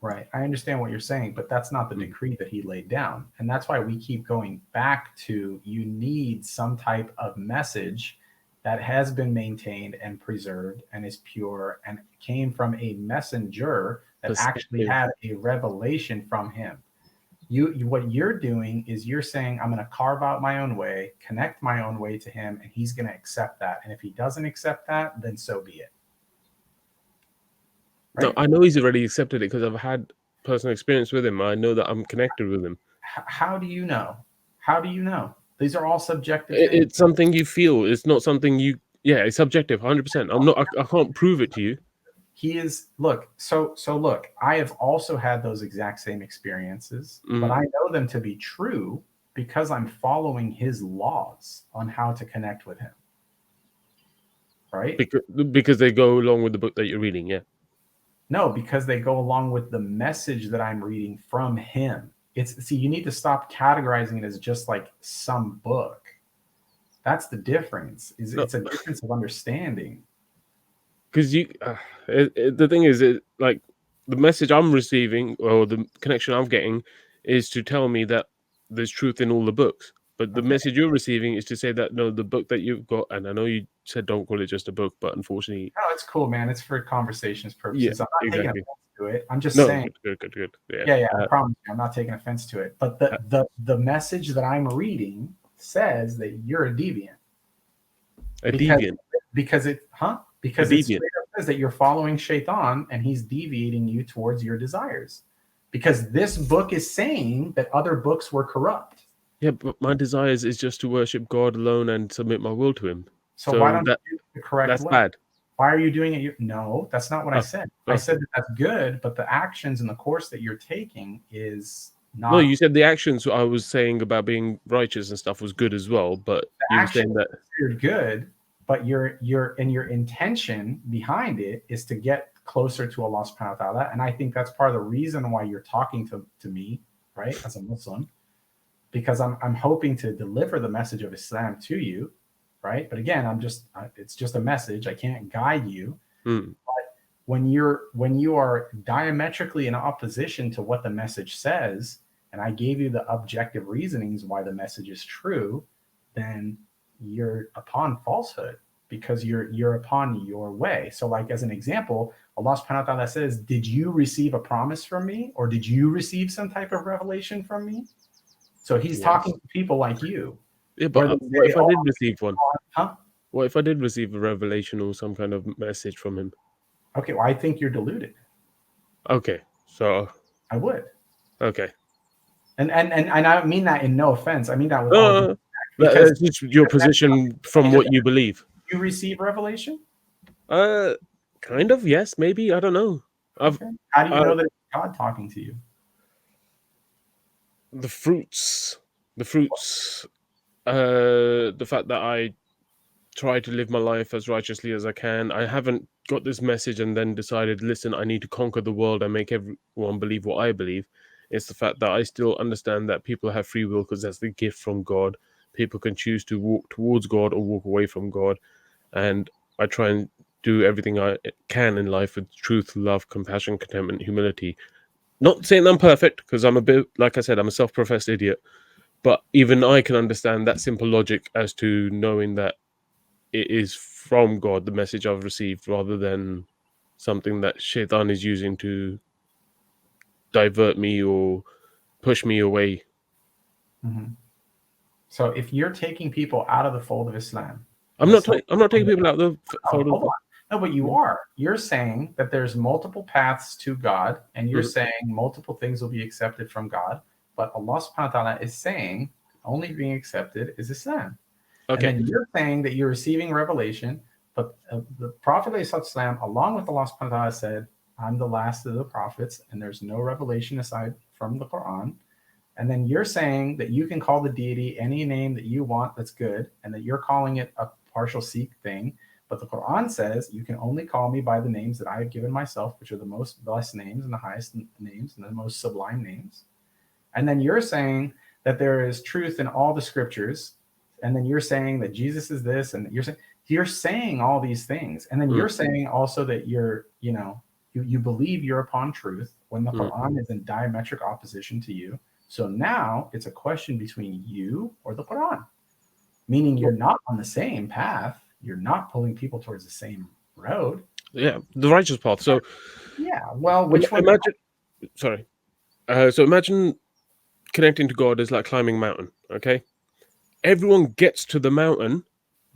Right. I understand what you're saying, but that's not the Mm. decree that he laid down. And that's why we keep going back to you need some type of message that has been maintained and preserved and is pure and came from a messenger that actually Perspective. had a revelation from him. What you're doing is you're saying, I'm going to carve out my own way, connect my own way to him, and he's going to accept that. And if he doesn't accept that, then so be it. No, Right? I know he's already accepted it because I've had personal experience with him. I know that I'm connected with him. How do you know? How do you know? These are all subjective things. It's something you feel. It's not something you. Yeah, it's subjective, 100%. I'm not. I can't prove it to you. He is, look, so look, I have also had those exact same experiences, but I know them to be true because I'm following his laws on how to connect with him. Right? Because they go along with the book that you're reading, yeah. No, because they go along with the message that I'm reading from him. See, you need to stop categorizing it as just like some book. That's the difference. It's a difference of understanding. Because the thing is, like the message I'm receiving or the connection I'm getting is to tell me that there's truth in all the books. But the message you're receiving is to say that no, the book that you've got, and I know you said don't call it just a book, but unfortunately, no, it's cool, man. It's for conversations purposes. yeah, I'm not taking exactly. offense to it. I'm just saying. Good. Yeah. I promise you, I'm not taking offense to it. But the message that I'm reading says that you're a deviant. A deviant. Because it straight up says that you're following Shaitan and he's deviating you towards your desires. Because this book is saying that other books were corrupt. Yeah, but my desires is just to worship God alone and submit my will to him. So why don't you do it the correct way? Bad. Why are you doing it? No, that's not what I said. I said that that's good, but the actions and the course that you're taking is not. No, you said the actions I was saying about being righteous and stuff was good as well, but you were saying that you're good, but your intention behind it is to get closer to Allah subhanahu wa ta'ala. And I think that's part of the reason why you're talking to me, right, as a Muslim, because I'm hoping to deliver the message of Islam to you, right? But again, it's just a message. I can't guide you. But when you are diametrically in opposition to what the message says, and I gave you the objective reasonings why the message is true, then you're upon falsehood because you're upon your way. So like as an example, Allah subhanahu wa ta'ala says, did you receive a promise from me? Or did you receive some type of revelation from me? So he's talking to people like you. Yeah, but what if I did receive one? Huh? What if I did receive a revelation or some kind of message from him? Okay, well, I think you're deluded. Okay, so I would. Okay. And I mean that in no offense. I mean that with all that's just your position from what you believe. You receive revelation? Kind of, yes, maybe. I don't know. Okay. How do you know that it's God talking to you? The fruits, the fact that I try to live my life as righteously as I can. I haven't got this message and then decided, listen, I need to conquer the world and make everyone believe what I believe. It's the fact that I still understand that people have free will because that's the gift from God. People can choose to walk towards God or walk away from God. And I try and do everything I can in life with truth, love, compassion, contentment, humility. Not saying I'm perfect, because I'm a bit, like I said, I'm a self-professed idiot. But even I can understand that simple logic as to knowing that it is from God, the message I've received, rather than something that Shaitan is using to divert me or push me away. Mm-hmm. So if you're taking people out of the fold of Islam, I'm not taking people out of the fold. Hold on. No, but you are. You're saying that there's multiple paths to God, and you're saying multiple things will be accepted from God. But Allah subhanahu wa ta'ala is saying only being accepted is Islam. Okay. And then you're saying that you're receiving revelation, but the Prophet ﷺ, along with Allah subhanahu wa ta'ala, said, I'm the last of the prophets, and there's no revelation aside from the Quran. And then you're saying that you can call the deity any name that you want that's good, and that you're calling it a partial Sikh thing. But the Quran says you can only call me by the names that I have given myself, which are the most blessed names and the highest names and the most sublime names. And then you're saying that there is truth in all the scriptures. And then you're saying that Jesus is this, and you're saying all these things. And then you're saying also that you believe you're upon truth when the Quran is in diametric opposition to you. So now it's a question between you or the Quran, meaning you're not on the same path. You're not pulling people towards the same road. Yeah, the righteous path. So yeah, well, which one? Imagine, sorry. So imagine connecting to God is like climbing a mountain. Okay, everyone gets to the mountain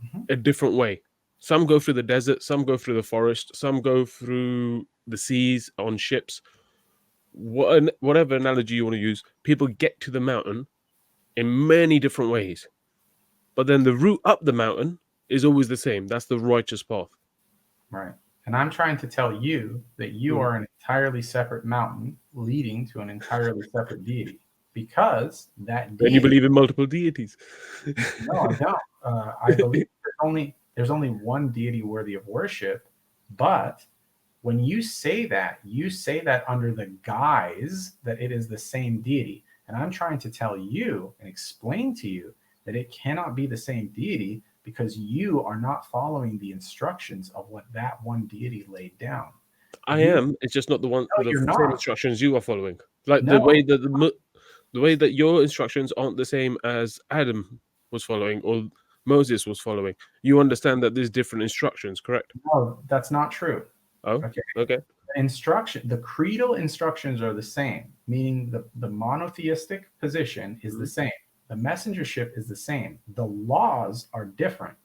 Mhm. a different way. Some go through the desert, some go through the forest, some go through the seas on ships. Whatever analogy you want to use, people get to the mountain in many different ways. But then the route up the mountain is always the same. That's the righteous path. Right. And I'm trying to tell you that you Mhm. are an entirely separate mountain leading to an entirely separate deity, because that And you deity. believe in multiple deities. No, I don't. I believe there's only one deity worthy of worship, but when you say that under the guise that it is the same deity. And I'm trying to tell you and explain to you that it cannot be the same deity because you are not following the instructions of what that one deity laid down. I You am. It's just not No, the you're same not. instructions you are following. Like No, the way that your instructions aren't the same as Adam was following or Moses was following. You understand that there's different instructions, correct? no, that's not true. Oh, Okay. okay. The creedal instructions are the same, meaning the monotheistic position is the Hmm. same. The messengership is the same. The laws are different.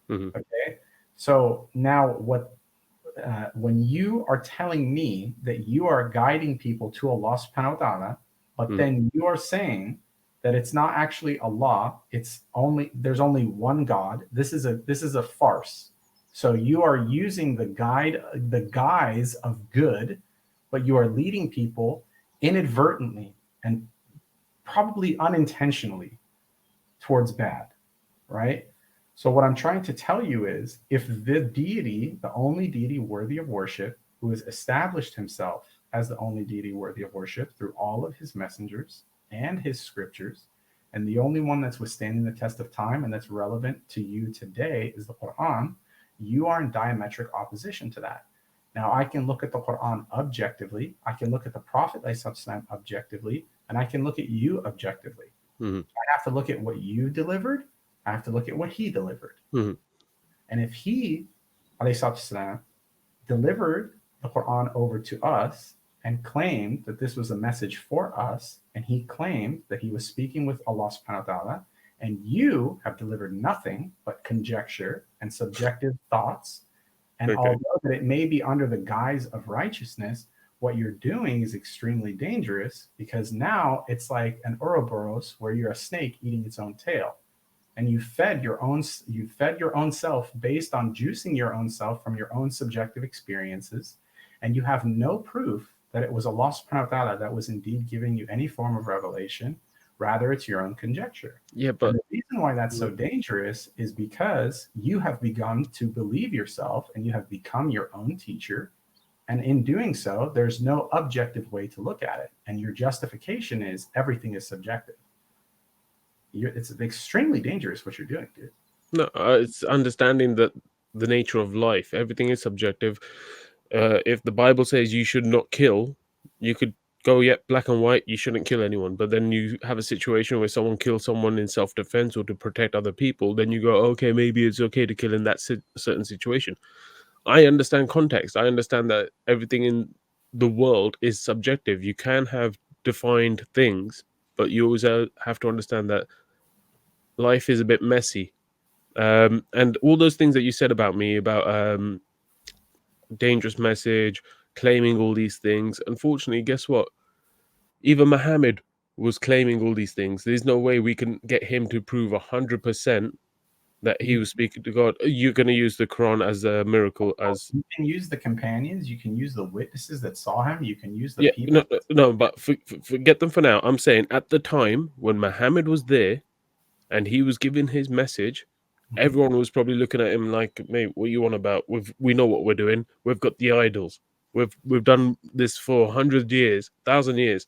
Hmm. Okay. So now when you are telling me that you are guiding people to Allah subhanahu wa ta'ala, but Hmm. then you are saying that it's not actually Allah, there's only one God. This is a farce. So you are using the guise of good, but you are leading people inadvertently and probably unintentionally towards bad, right? So, what I'm trying to tell you is if the deity, the only deity worthy of worship, who has established himself as the only deity worthy of worship through all of his messengers and his scriptures, and the only one that's withstanding the test of time and that's relevant to you today is the Quran, you are in diametric opposition to that. Now, I can look at the Quran objectively, I can look at the Prophet objectively, and I can look at you objectively. Hmm. I have to look at what you delivered. I have to look at what he delivered. Hmm. And if he, alayhi delivered the Quran over to us and claimed that this was a message for us, and he claimed that he was speaking with Allah subhanahu wa ta'ala, and you have delivered nothing but conjecture and subjective thoughts, and Okay. although that it may be under the guise of righteousness, what you're doing is extremely dangerous because now it's like an Ouroboros where you're a snake eating its own tail. And you fed your own self based on juicing your own self from your own subjective experiences, and you have no proof that it was Allah subhanahu wa ta'ala that was indeed giving you any form of revelation. Rather, it's your own conjecture. Yeah, And but the reason why that's so dangerous is because you have begun to believe yourself and you have become your own teacher. And in doing so, there's no objective way to look at it. And your justification is everything is subjective. It's extremely dangerous what you're doing, dude. no, it's understanding that the nature of life, everything is subjective. If the Bible says you should not kill, you could go, yeah, black and white, you shouldn't kill anyone. But then you have a situation where someone kills someone in self defense or to protect other people, then you go, okay, maybe it's okay to kill in that certain situation. I understand context. I understand that everything in the world is subjective. You can have defined things, but you always have to understand that life is a bit messy. And all those things that you said about me about dangerous message, claiming all these things. Unfortunately, guess what? Even Muhammad was claiming all these things. There's no way we can get him to prove 100% that he You, was speaking to God. You're going to use the Quran as a miracle, as you can use the companions, you can use the witnesses that saw him, you can use the yeah, people. no, but forget them for now. I'm saying at the time when Muhammad was there and he was giving his message, Mhm. everyone was probably looking at him like, "Mate, what you on about? We know what we're doing. We've got the idols. We've done this for 100 years, 1,000 years.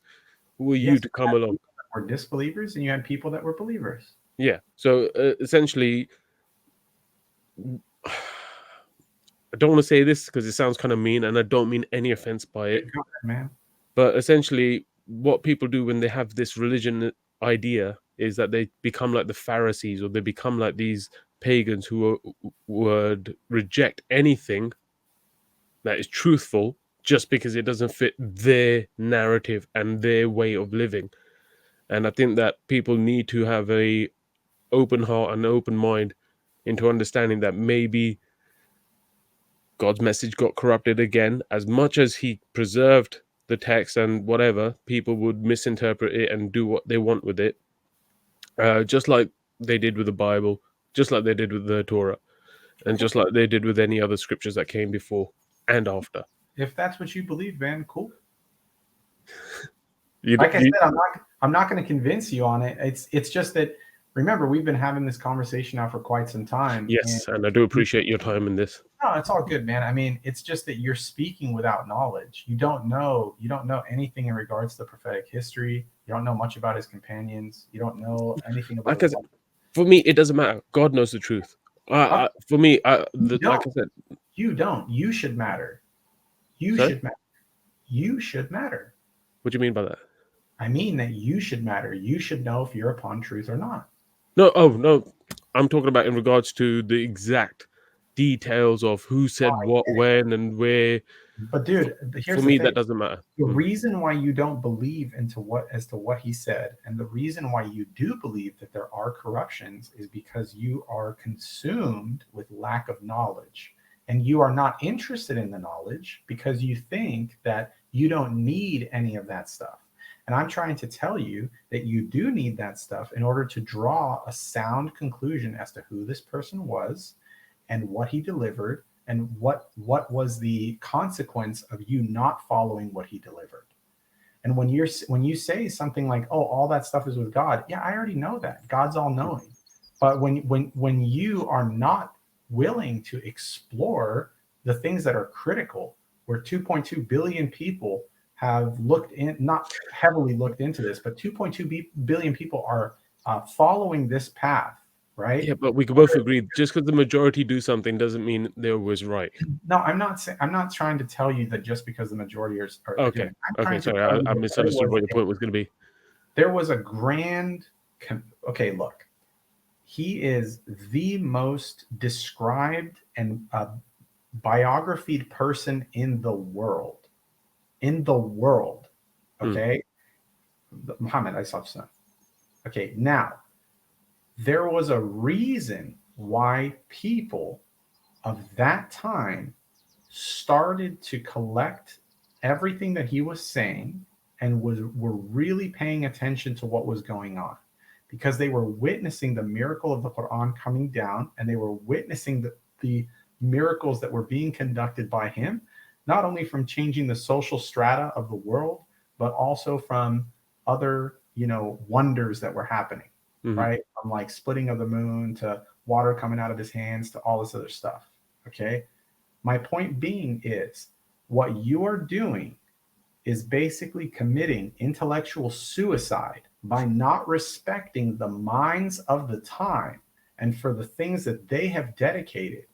Who are you Yes, to you come had along?" people that were disbelievers and you had people that were believers. Yeah. So essentially, I don't want to say this because it sounds kind of mean, and I don't mean any offense by it. Go ahead, man. But essentially, what people do when they have this religion idea is that they become like the Pharisees, or they become like these pagans who would reject anything that is truthful just because it doesn't fit their narrative and their way of living. And I think that people need to have a open heart and open mind into understanding that maybe God's message got corrupted again. As much as he preserved the text and whatever, people would misinterpret it and do what they want with it, just like they did with the Bible, just like they did with the Torah, and Okay. just like they did with any other scriptures that came before and after. If that's what you believe, man, cool. You, Like I you said, I'm not going to convince you on it. It's just that, remember, we've been having this conversation now for quite some time, and yes, and I do you, appreciate your time in this. no, it's all good, man. I mean, it's just that you're speaking without knowledge. You don't know anything in regards to the prophetic history. You don't know much about his companions. You don't know anything about Like his I said, life. for me, it doesn't matter. God knows the truth. Okay, For me, you don't. like I said, You don't. You should matter. You sorry. should matter. You should matter. What do you mean by that? I mean that you should matter. You should know if you're upon truth or not. No, oh no, I'm talking about in regards to the exact details of who Oh, said what, when, and where. but For, dude, for here's the me, thing. that doesn't matter. The reason why you don't believe into what as to what he said, and the reason why you do believe that there are corruptions, is because you are consumed with lack of knowledge, and you are not interested in the knowledge because you think that you don't need any of that stuff. And I'm trying to tell you that you do need that stuff in order to draw a sound conclusion as to who this person was and what he delivered, and what was the consequence of you not following what he delivered. And when you say something like, oh, all that stuff is with God, yeah, I already know that God's all knowing. But when you are not willing to explore the things that are critical, where 2.2 billion people have looked in, not heavily looked into this, but 2.2 billion people are following this path, right? Yeah, but we could both agree just because the majority do something doesn't mean they're always right. No, I'm not saying, I'm not trying to tell you that just because the majority are doing Okay, it. I'm okay, trying to sorry, tell you I that misunderstood what your point was going to be. there was a grand. Okay, look, he is the most described and biographied person in the world. In the world, Hmm. okay, Muhammad, I saw son. Okay, now there was a reason why people of that time started to collect everything that he was saying and were really paying attention to what was going on, because they were witnessing the miracle of the Quran coming down, and they were witnessing the miracles that were being conducted by him, not only from changing the social strata of the world, but also from other, wonders that were happening, Hmm. right? From like splitting of the moon to water coming out of his hands to all this other stuff. Okay, my point being is, what you are doing is basically committing intellectual suicide by not respecting the minds of the time and for the things that they have dedicated.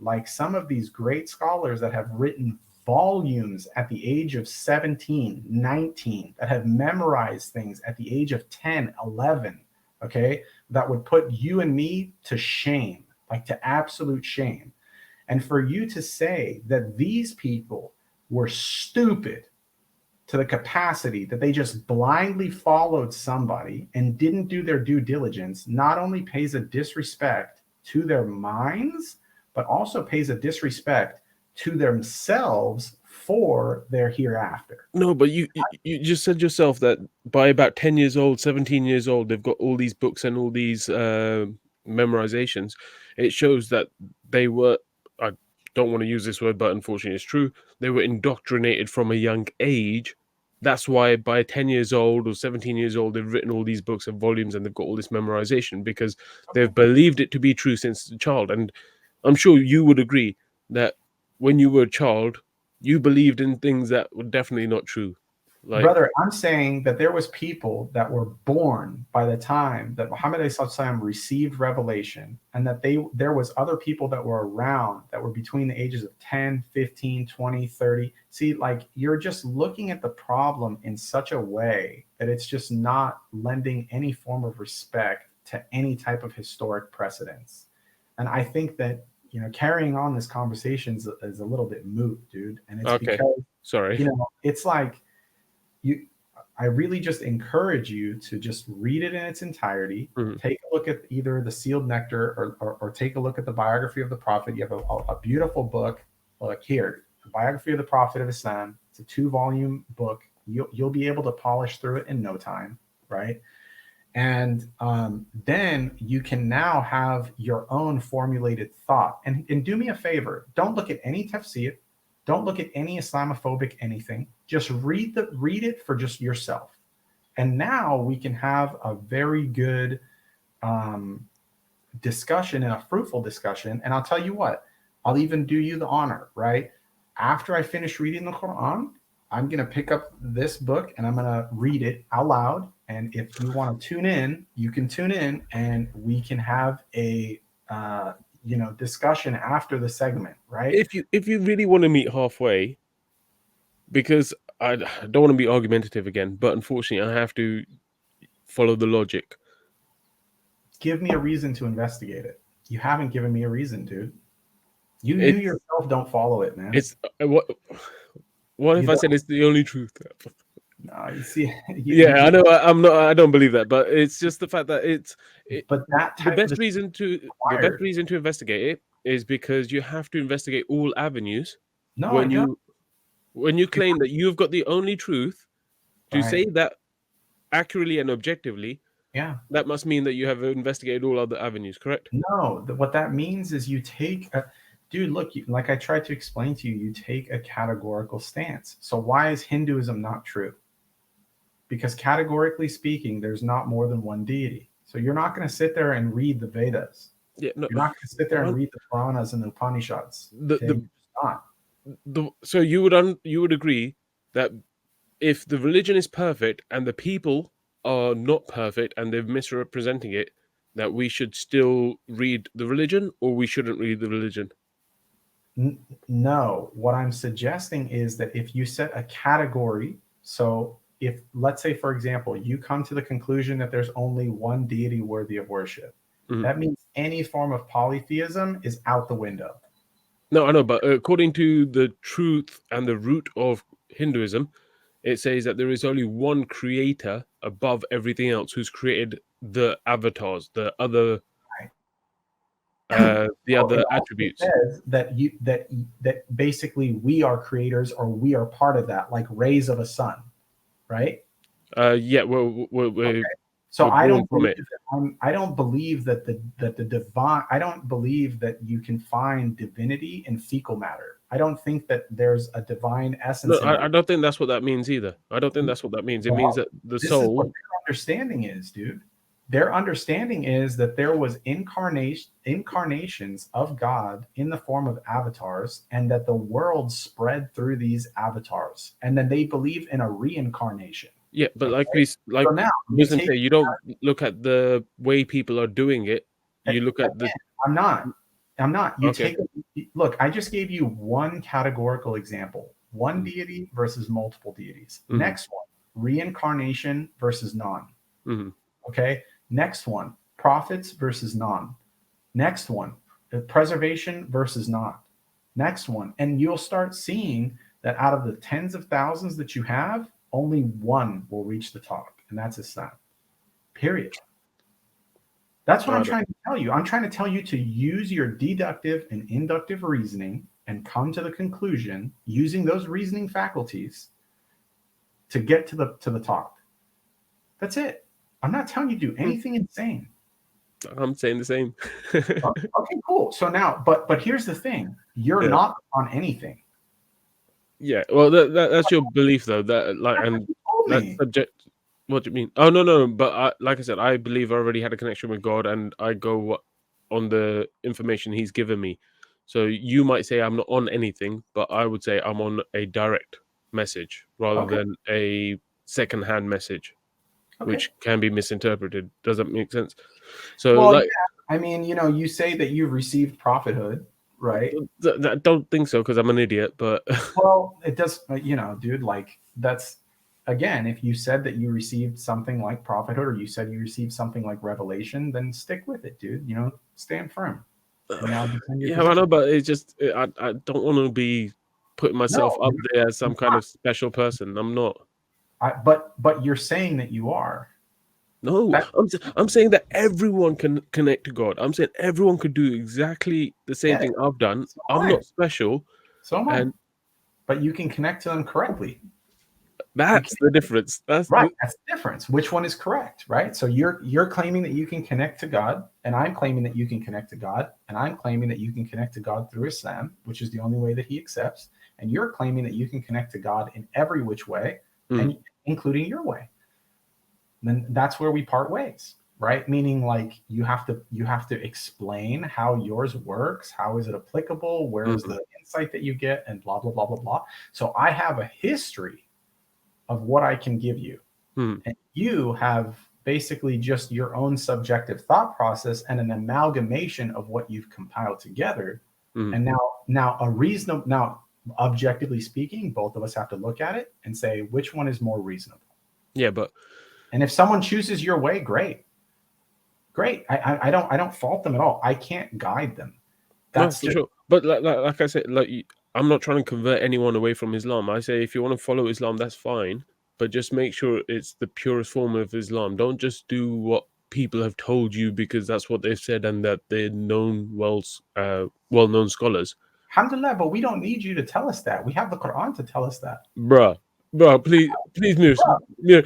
Like some of these great scholars that have written volumes at the age of 17, 19, that have memorized things at the age of 10, 11, okay, that would put you and me to shame, like to absolute shame. And for you to say that these people were stupid to the capacity that they just blindly followed somebody and didn't do their due diligence not only pays a disrespect to their minds, but also pays a disrespect to themselves for their hereafter. No, but you just said yourself that by about 10 years old, 17 years old, they've got all these books and all these memorizations. It shows that they were, I don't want to use this word, but unfortunately it's true, they were indoctrinated from a young age. That's why by 10 years old or 17 years old, they've written all these books and volumes and they've got all this memorization because they've believed it to be true since a child. And I'm sure you would agree that when you were a child, you believed in things that were definitely not true. Like, Brother, I'm saying that there was people that were born by the time that Muhammad received revelation, and that there was other people that were around that were between the ages of 10, 15, 20, 30. See, like, you're just looking at the problem in such a way that it's just not lending any form of respect to any type of historic precedence. And I think that, carrying on this conversation is a little bit moot, dude. And it's okay, because, sorry. it's like, you I really just encourage you to just read it in its entirety. Mhm. Take a look at either the Sealed Nectar or take a look at the biography of the Prophet. You have a beautiful book. Like here, the biography of the Prophet of Islam. It's a 2-volume book. You'll be able to polish through it in no time, right? And then you can now have your own formulated thought. And do me a favor, don't look at any tafsir, don't look at any Islamophobic anything. Just read it for just yourself. And now we can have a very good discussion and a fruitful discussion. And I'll tell you what, I'll even do you the honor, right? After I finish reading the Quran, I'm going to pick up this book and I'm going to read it out loud. And if you want to tune in, you can tune in and we can have a discussion after the segment, right? If you really want to meet halfway, because I don't want to be argumentative again, but unfortunately I have to follow the logic. Give me a reason to investigate it. You haven't given me a reason, dude. You yourself don't follow it, man. It's what if I said it's the only truth? No, you see, I know I'm not. I don't believe that, but it's just the fact that but that the best reason to investigate it is because you have to investigate all avenues. No, when you claim that you've got the only truth to say that accurately and objectively, that must mean that you have investigated all other avenues, correct? No, what that means is you take dude, look, like I tried to explain to you, you take a categorical stance. So why is Hinduism not true? Because categorically speaking, there's not more than one deity. So you're not going to sit there and read the Vedas. Yeah, no, you're not going to sit there and read the Puranas and the Upanishads. So you would agree that if the religion is perfect and the people are not perfect and they're misrepresenting it, that we should still read the religion, or we shouldn't read the religion? No, what I'm suggesting is that if you set a category, so if, let's say, for example, you come to the conclusion that there's only one deity worthy of worship, that means any form of polytheism is out the window. No, I know, but according to the truth and the root of Hinduism, it says that there is only one creator above everything else who's created the avatars, the other other attributes. It says that basically we are creators, or we are part of that, like rays of a sun, right? Yeah, we're so I don't believe I don't believe that the divine. I don't believe that you can find divinity in fecal matter. I don't think that there's a divine essence. No, I don't think that's what that means either. I don't think that's what that means. It means that the soul. Is what their understanding is, dude. Their understanding is that there was incarnations of God in the form of avatars, and that the world spread through these avatars, and then they believe in a reincarnation. Yeah, but Muslims say, you don't look at the way people are doing it. You look at the. I'm not. Look, I just gave you one categorical example: one deity versus multiple deities. Next one: reincarnation versus non. Okay. Next one: prophets versus non. Next one: preservation versus not. Next one, and you'll start seeing that out of the tens of thousands that you have, only one will reach the top, and that's Islam. Period. That's what I'm trying to tell you. I'm trying to tell you to use your deductive and inductive reasoning and come to the conclusion using those reasoning faculties to get to the top. That's it. I'm not telling you to do anything insane. I'm saying the same. Okay, cool. So now, but here's the thing: you're not on anything. Yeah, well, that's your belief, though. That that's subject. What do you mean? Oh no, but like I said, I believe I already had a connection with God, and I go on the information He's given me. So you might say I'm not on anything, but I would say I'm on a direct message rather than a second-hand message, which can be misinterpreted. Does that make sense? So, I mean, you say that you've received prophethood, right? I don't think so, because I'm an idiot. But well, it does. Dude, like that's. Again, if you said that you received something like prophethood, or you said you received something like revelation, then stick with it, dude. Stand firm. Yeah, I know, but it's just I don't want to be putting myself up there as some kind of special person. I'm not. But you're saying that you are. No, That I'm saying that everyone can connect to God. I'm saying everyone could do exactly the same get it. thing I've done. So am I'm I. not special, So am I. and But you can connect to them correctly. You can. that's the difference. Right. That's the difference. Which one is correct, right? So you're claiming that you can connect to God, and I'm claiming that you can connect to God, and I'm claiming that you can connect to God through Islam, which is the only way that He accepts, and you're claiming that you can connect to God in every which way, Mm, and including your way. Then that's where we part ways, right? Meaning, like, you have to explain how yours works, how is it applicable, where is mm, the insight that you get, and blah blah blah blah blah. So I have a history of what I can give you. mm, And you have basically just your own subjective thought process and an amalgamation of what you've compiled together. mm. And now objectively speaking, both of us have to look at it and say which one is more reasonable. Yeah, but And if someone chooses your way, great. Great. I don't fault them at all. I can't guide them. no, That's for just sure. But like I said, I'm not trying to convert anyone away from Islam. I say if you want to follow Islam, that's fine, but just make sure it's the purest form of Islam. Don't just do what people have told you because that's what they've said and that they're well-known scholars. alhamdulillah, but we don't need you to tell us that. We have the Quran to tell us that. Bruh, please, mirrors. Read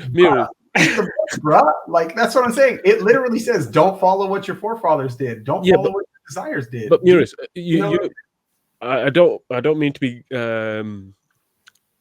the book, bruh. Like, that's what I'm saying. It literally says, "Don't follow what your forefathers did. Don't Yeah, follow what your desires did." but mirrors, You know, I don't mean to be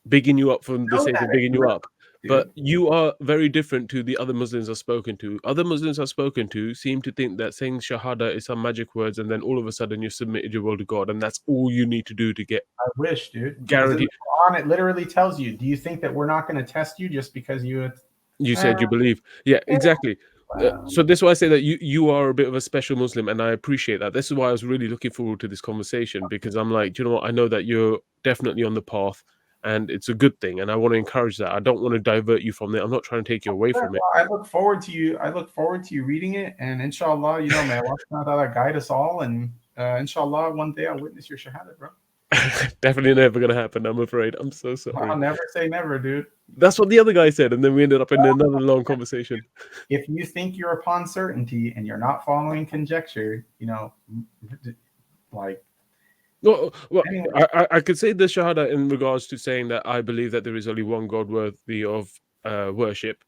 bigging you up for the know sake that of bigging you're you right, up, but dude. you are very different to the other Muslims I've spoken to. Other Muslims I've spoken to seem to think that saying Shahada is some magic words, and then all of a sudden you've submitted your will to God, and that's all you need to do to get I wish, dude, because in the guaranteed. Quran it literally tells you. Do you think that we're not going to test you just because you? You Uh, said you believe, yeah, yeah, exactly. well, So this is why I say that you are a bit of a special Muslim, and I appreciate that. This is why I was really looking forward to this conversation because I'm like, do you know what? I know that you're definitely on the path, and it's a good thing, and I want to encourage that. I don't want to divert you from it. I'm not trying to take you away from it. I look forward to you. I look forward to you reading it, and inshallah, may Allah subhanahu wa ta'ala guide us all, and inshallah, one day I'll witness your shahada, bro. Definitely never gonna happen. I'm afraid. I'm so sorry. I'll never say never, dude. That's what the other guy said, and then we ended up in another long conversation. If you think you're upon certainty and you're not following conjecture, like, Well, anyway, I could say the Shahada in regards to saying that I believe that there is only one God worthy of worship.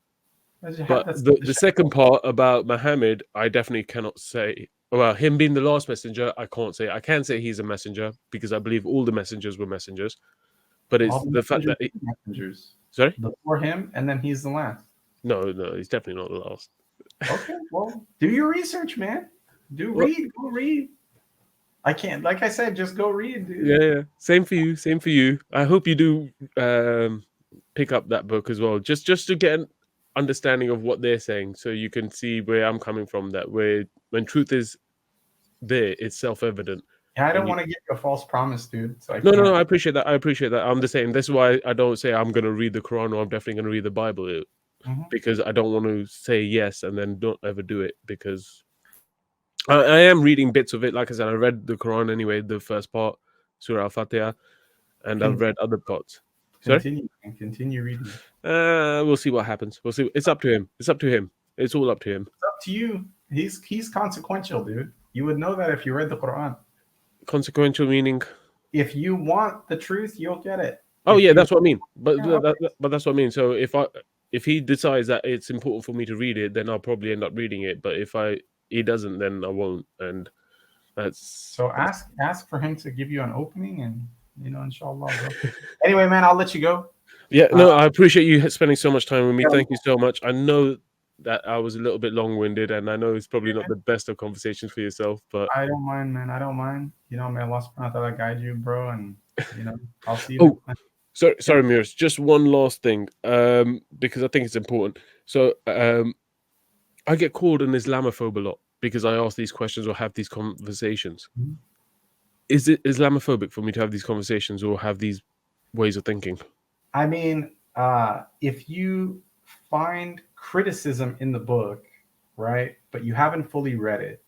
But that's the second part about Muhammad, I definitely cannot say. Well, him being the last messenger, I can't say. I can say he's a messenger because I believe all the messengers were messengers. But all it's the the fact that messengers sorry, before him, and then he's the last. no, he's definitely not the last. Okay, well, do your research, man. Well, Go read. I can't, like I said, just go read, dude. yeah. Same for you. Same for you. I hope you do pick up that book as well, just to get an understanding of what they're saying, so you can see where I'm coming from. That when truth is there, it's self-evident. Yeah, I And don't want to give you a false promise, dude. So I no, can't. I appreciate that. I appreciate that. I'm the same. That's why I don't say I'm going to read the Quran or I'm definitely going to read the Bible Mhm. because I don't want to say yes and then don't ever do it because I am reading bits of it. Like I said, I read the Quran anyway, the first part, Surah Al-Fatiha, and I've Con- read other parts. Sorry? continue reading. We'll see what happens. We'll see. It's up to him. It's up to him. It's all up to him. It's up to you. He's consequential, dude. You would know that if you read the Quran. Consequential meaning. If you want the truth, you'll get it. Oh If yeah, you, that's what I mean. But yeah, okay. but that's what I mean. So if he decides that it's important for me to read it, then I'll probably end up reading it. But if he doesn't, then I won't. And So ask for him to give you an opening, and inshallah, bro. Anyway, man, I'll let you go. Yeah, Uh, no, I appreciate you spending so much time with me. yeah, Thank you so much. I know that I was a little bit long-winded, and I know it's probably not the best of conversations for yourself, but I don't mind, man. I don't mind. May Allah subhanahu wa ta'ala guide you, bro, and I'll see you oh, next time. sorry, Mirs. Just one last thing, because I think it's important. So, I get called an Islamophobe a lot because I ask these questions or have these conversations. Mhm. Is it Islamophobic for me to have these conversations or have these ways of thinking? I mean, if you find criticism in the book, right, but you haven't fully read it,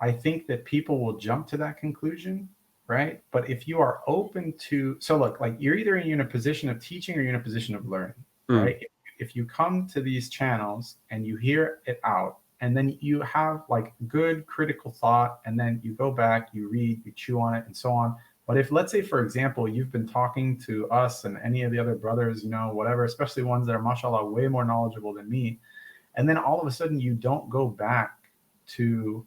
I think that people will jump to that conclusion, right? But if you are open to, so look, like, you're either in a position of teaching or you're in a position of learning, Mm, right? if you come to these channels and you hear it out, and then you have like good critical thought, and then you go back, you read, you chew on it, and so on. But if, let's say, for example, you've been talking to us and any of the other brothers, whatever, especially ones that are, mashallah, way more knowledgeable than me, and then all of a sudden you don't go back to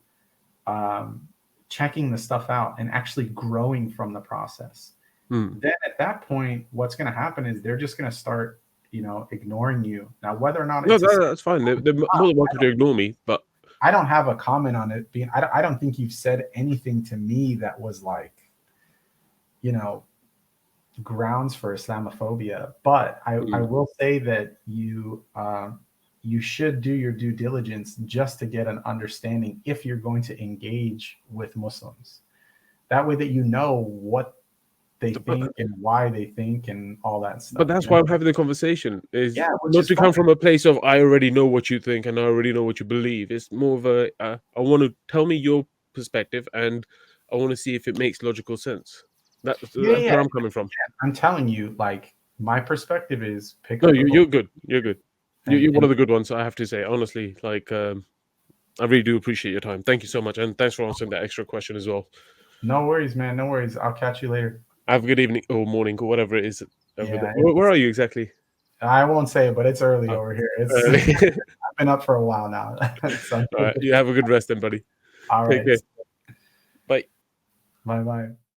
checking the stuff out and actually growing from the process, then at that point, what's going to happen is they're just going to start, ignoring you. Now, whether or not No, it's that's fine. They're more than welcome to ignore me, but I don't have a comment on it being. I don't think you've said anything to me that was like, grounds for Islamophobia. But I will say that you should do your due diligence just to get an understanding if you're going to engage with Muslims. That way that you know what they think and why they think and all that stuff. But that's why I'm having the conversation. Is not to fine. come from a place of I already know what you think and I already know what you believe. It's more of a I want to tell me your perspective and I want to see if it makes logical sense. That's where I'm coming from. I'm telling you, like, my perspective is pick No, up. you're good. You're good. You're one and of the good ones. I have to say, honestly. Like, I really do appreciate your time. Thank you so much, and thanks for answering that extra question as well. No worries, man. No worries. I'll catch you later. Have a good evening or morning or whatever it is over there. Yeah, Where are you exactly? I won't say it, but it's early over here. Early. I've been up for a while now. So, all right, you have a good rest then, buddy. All Take right. care. Bye. Bye-bye.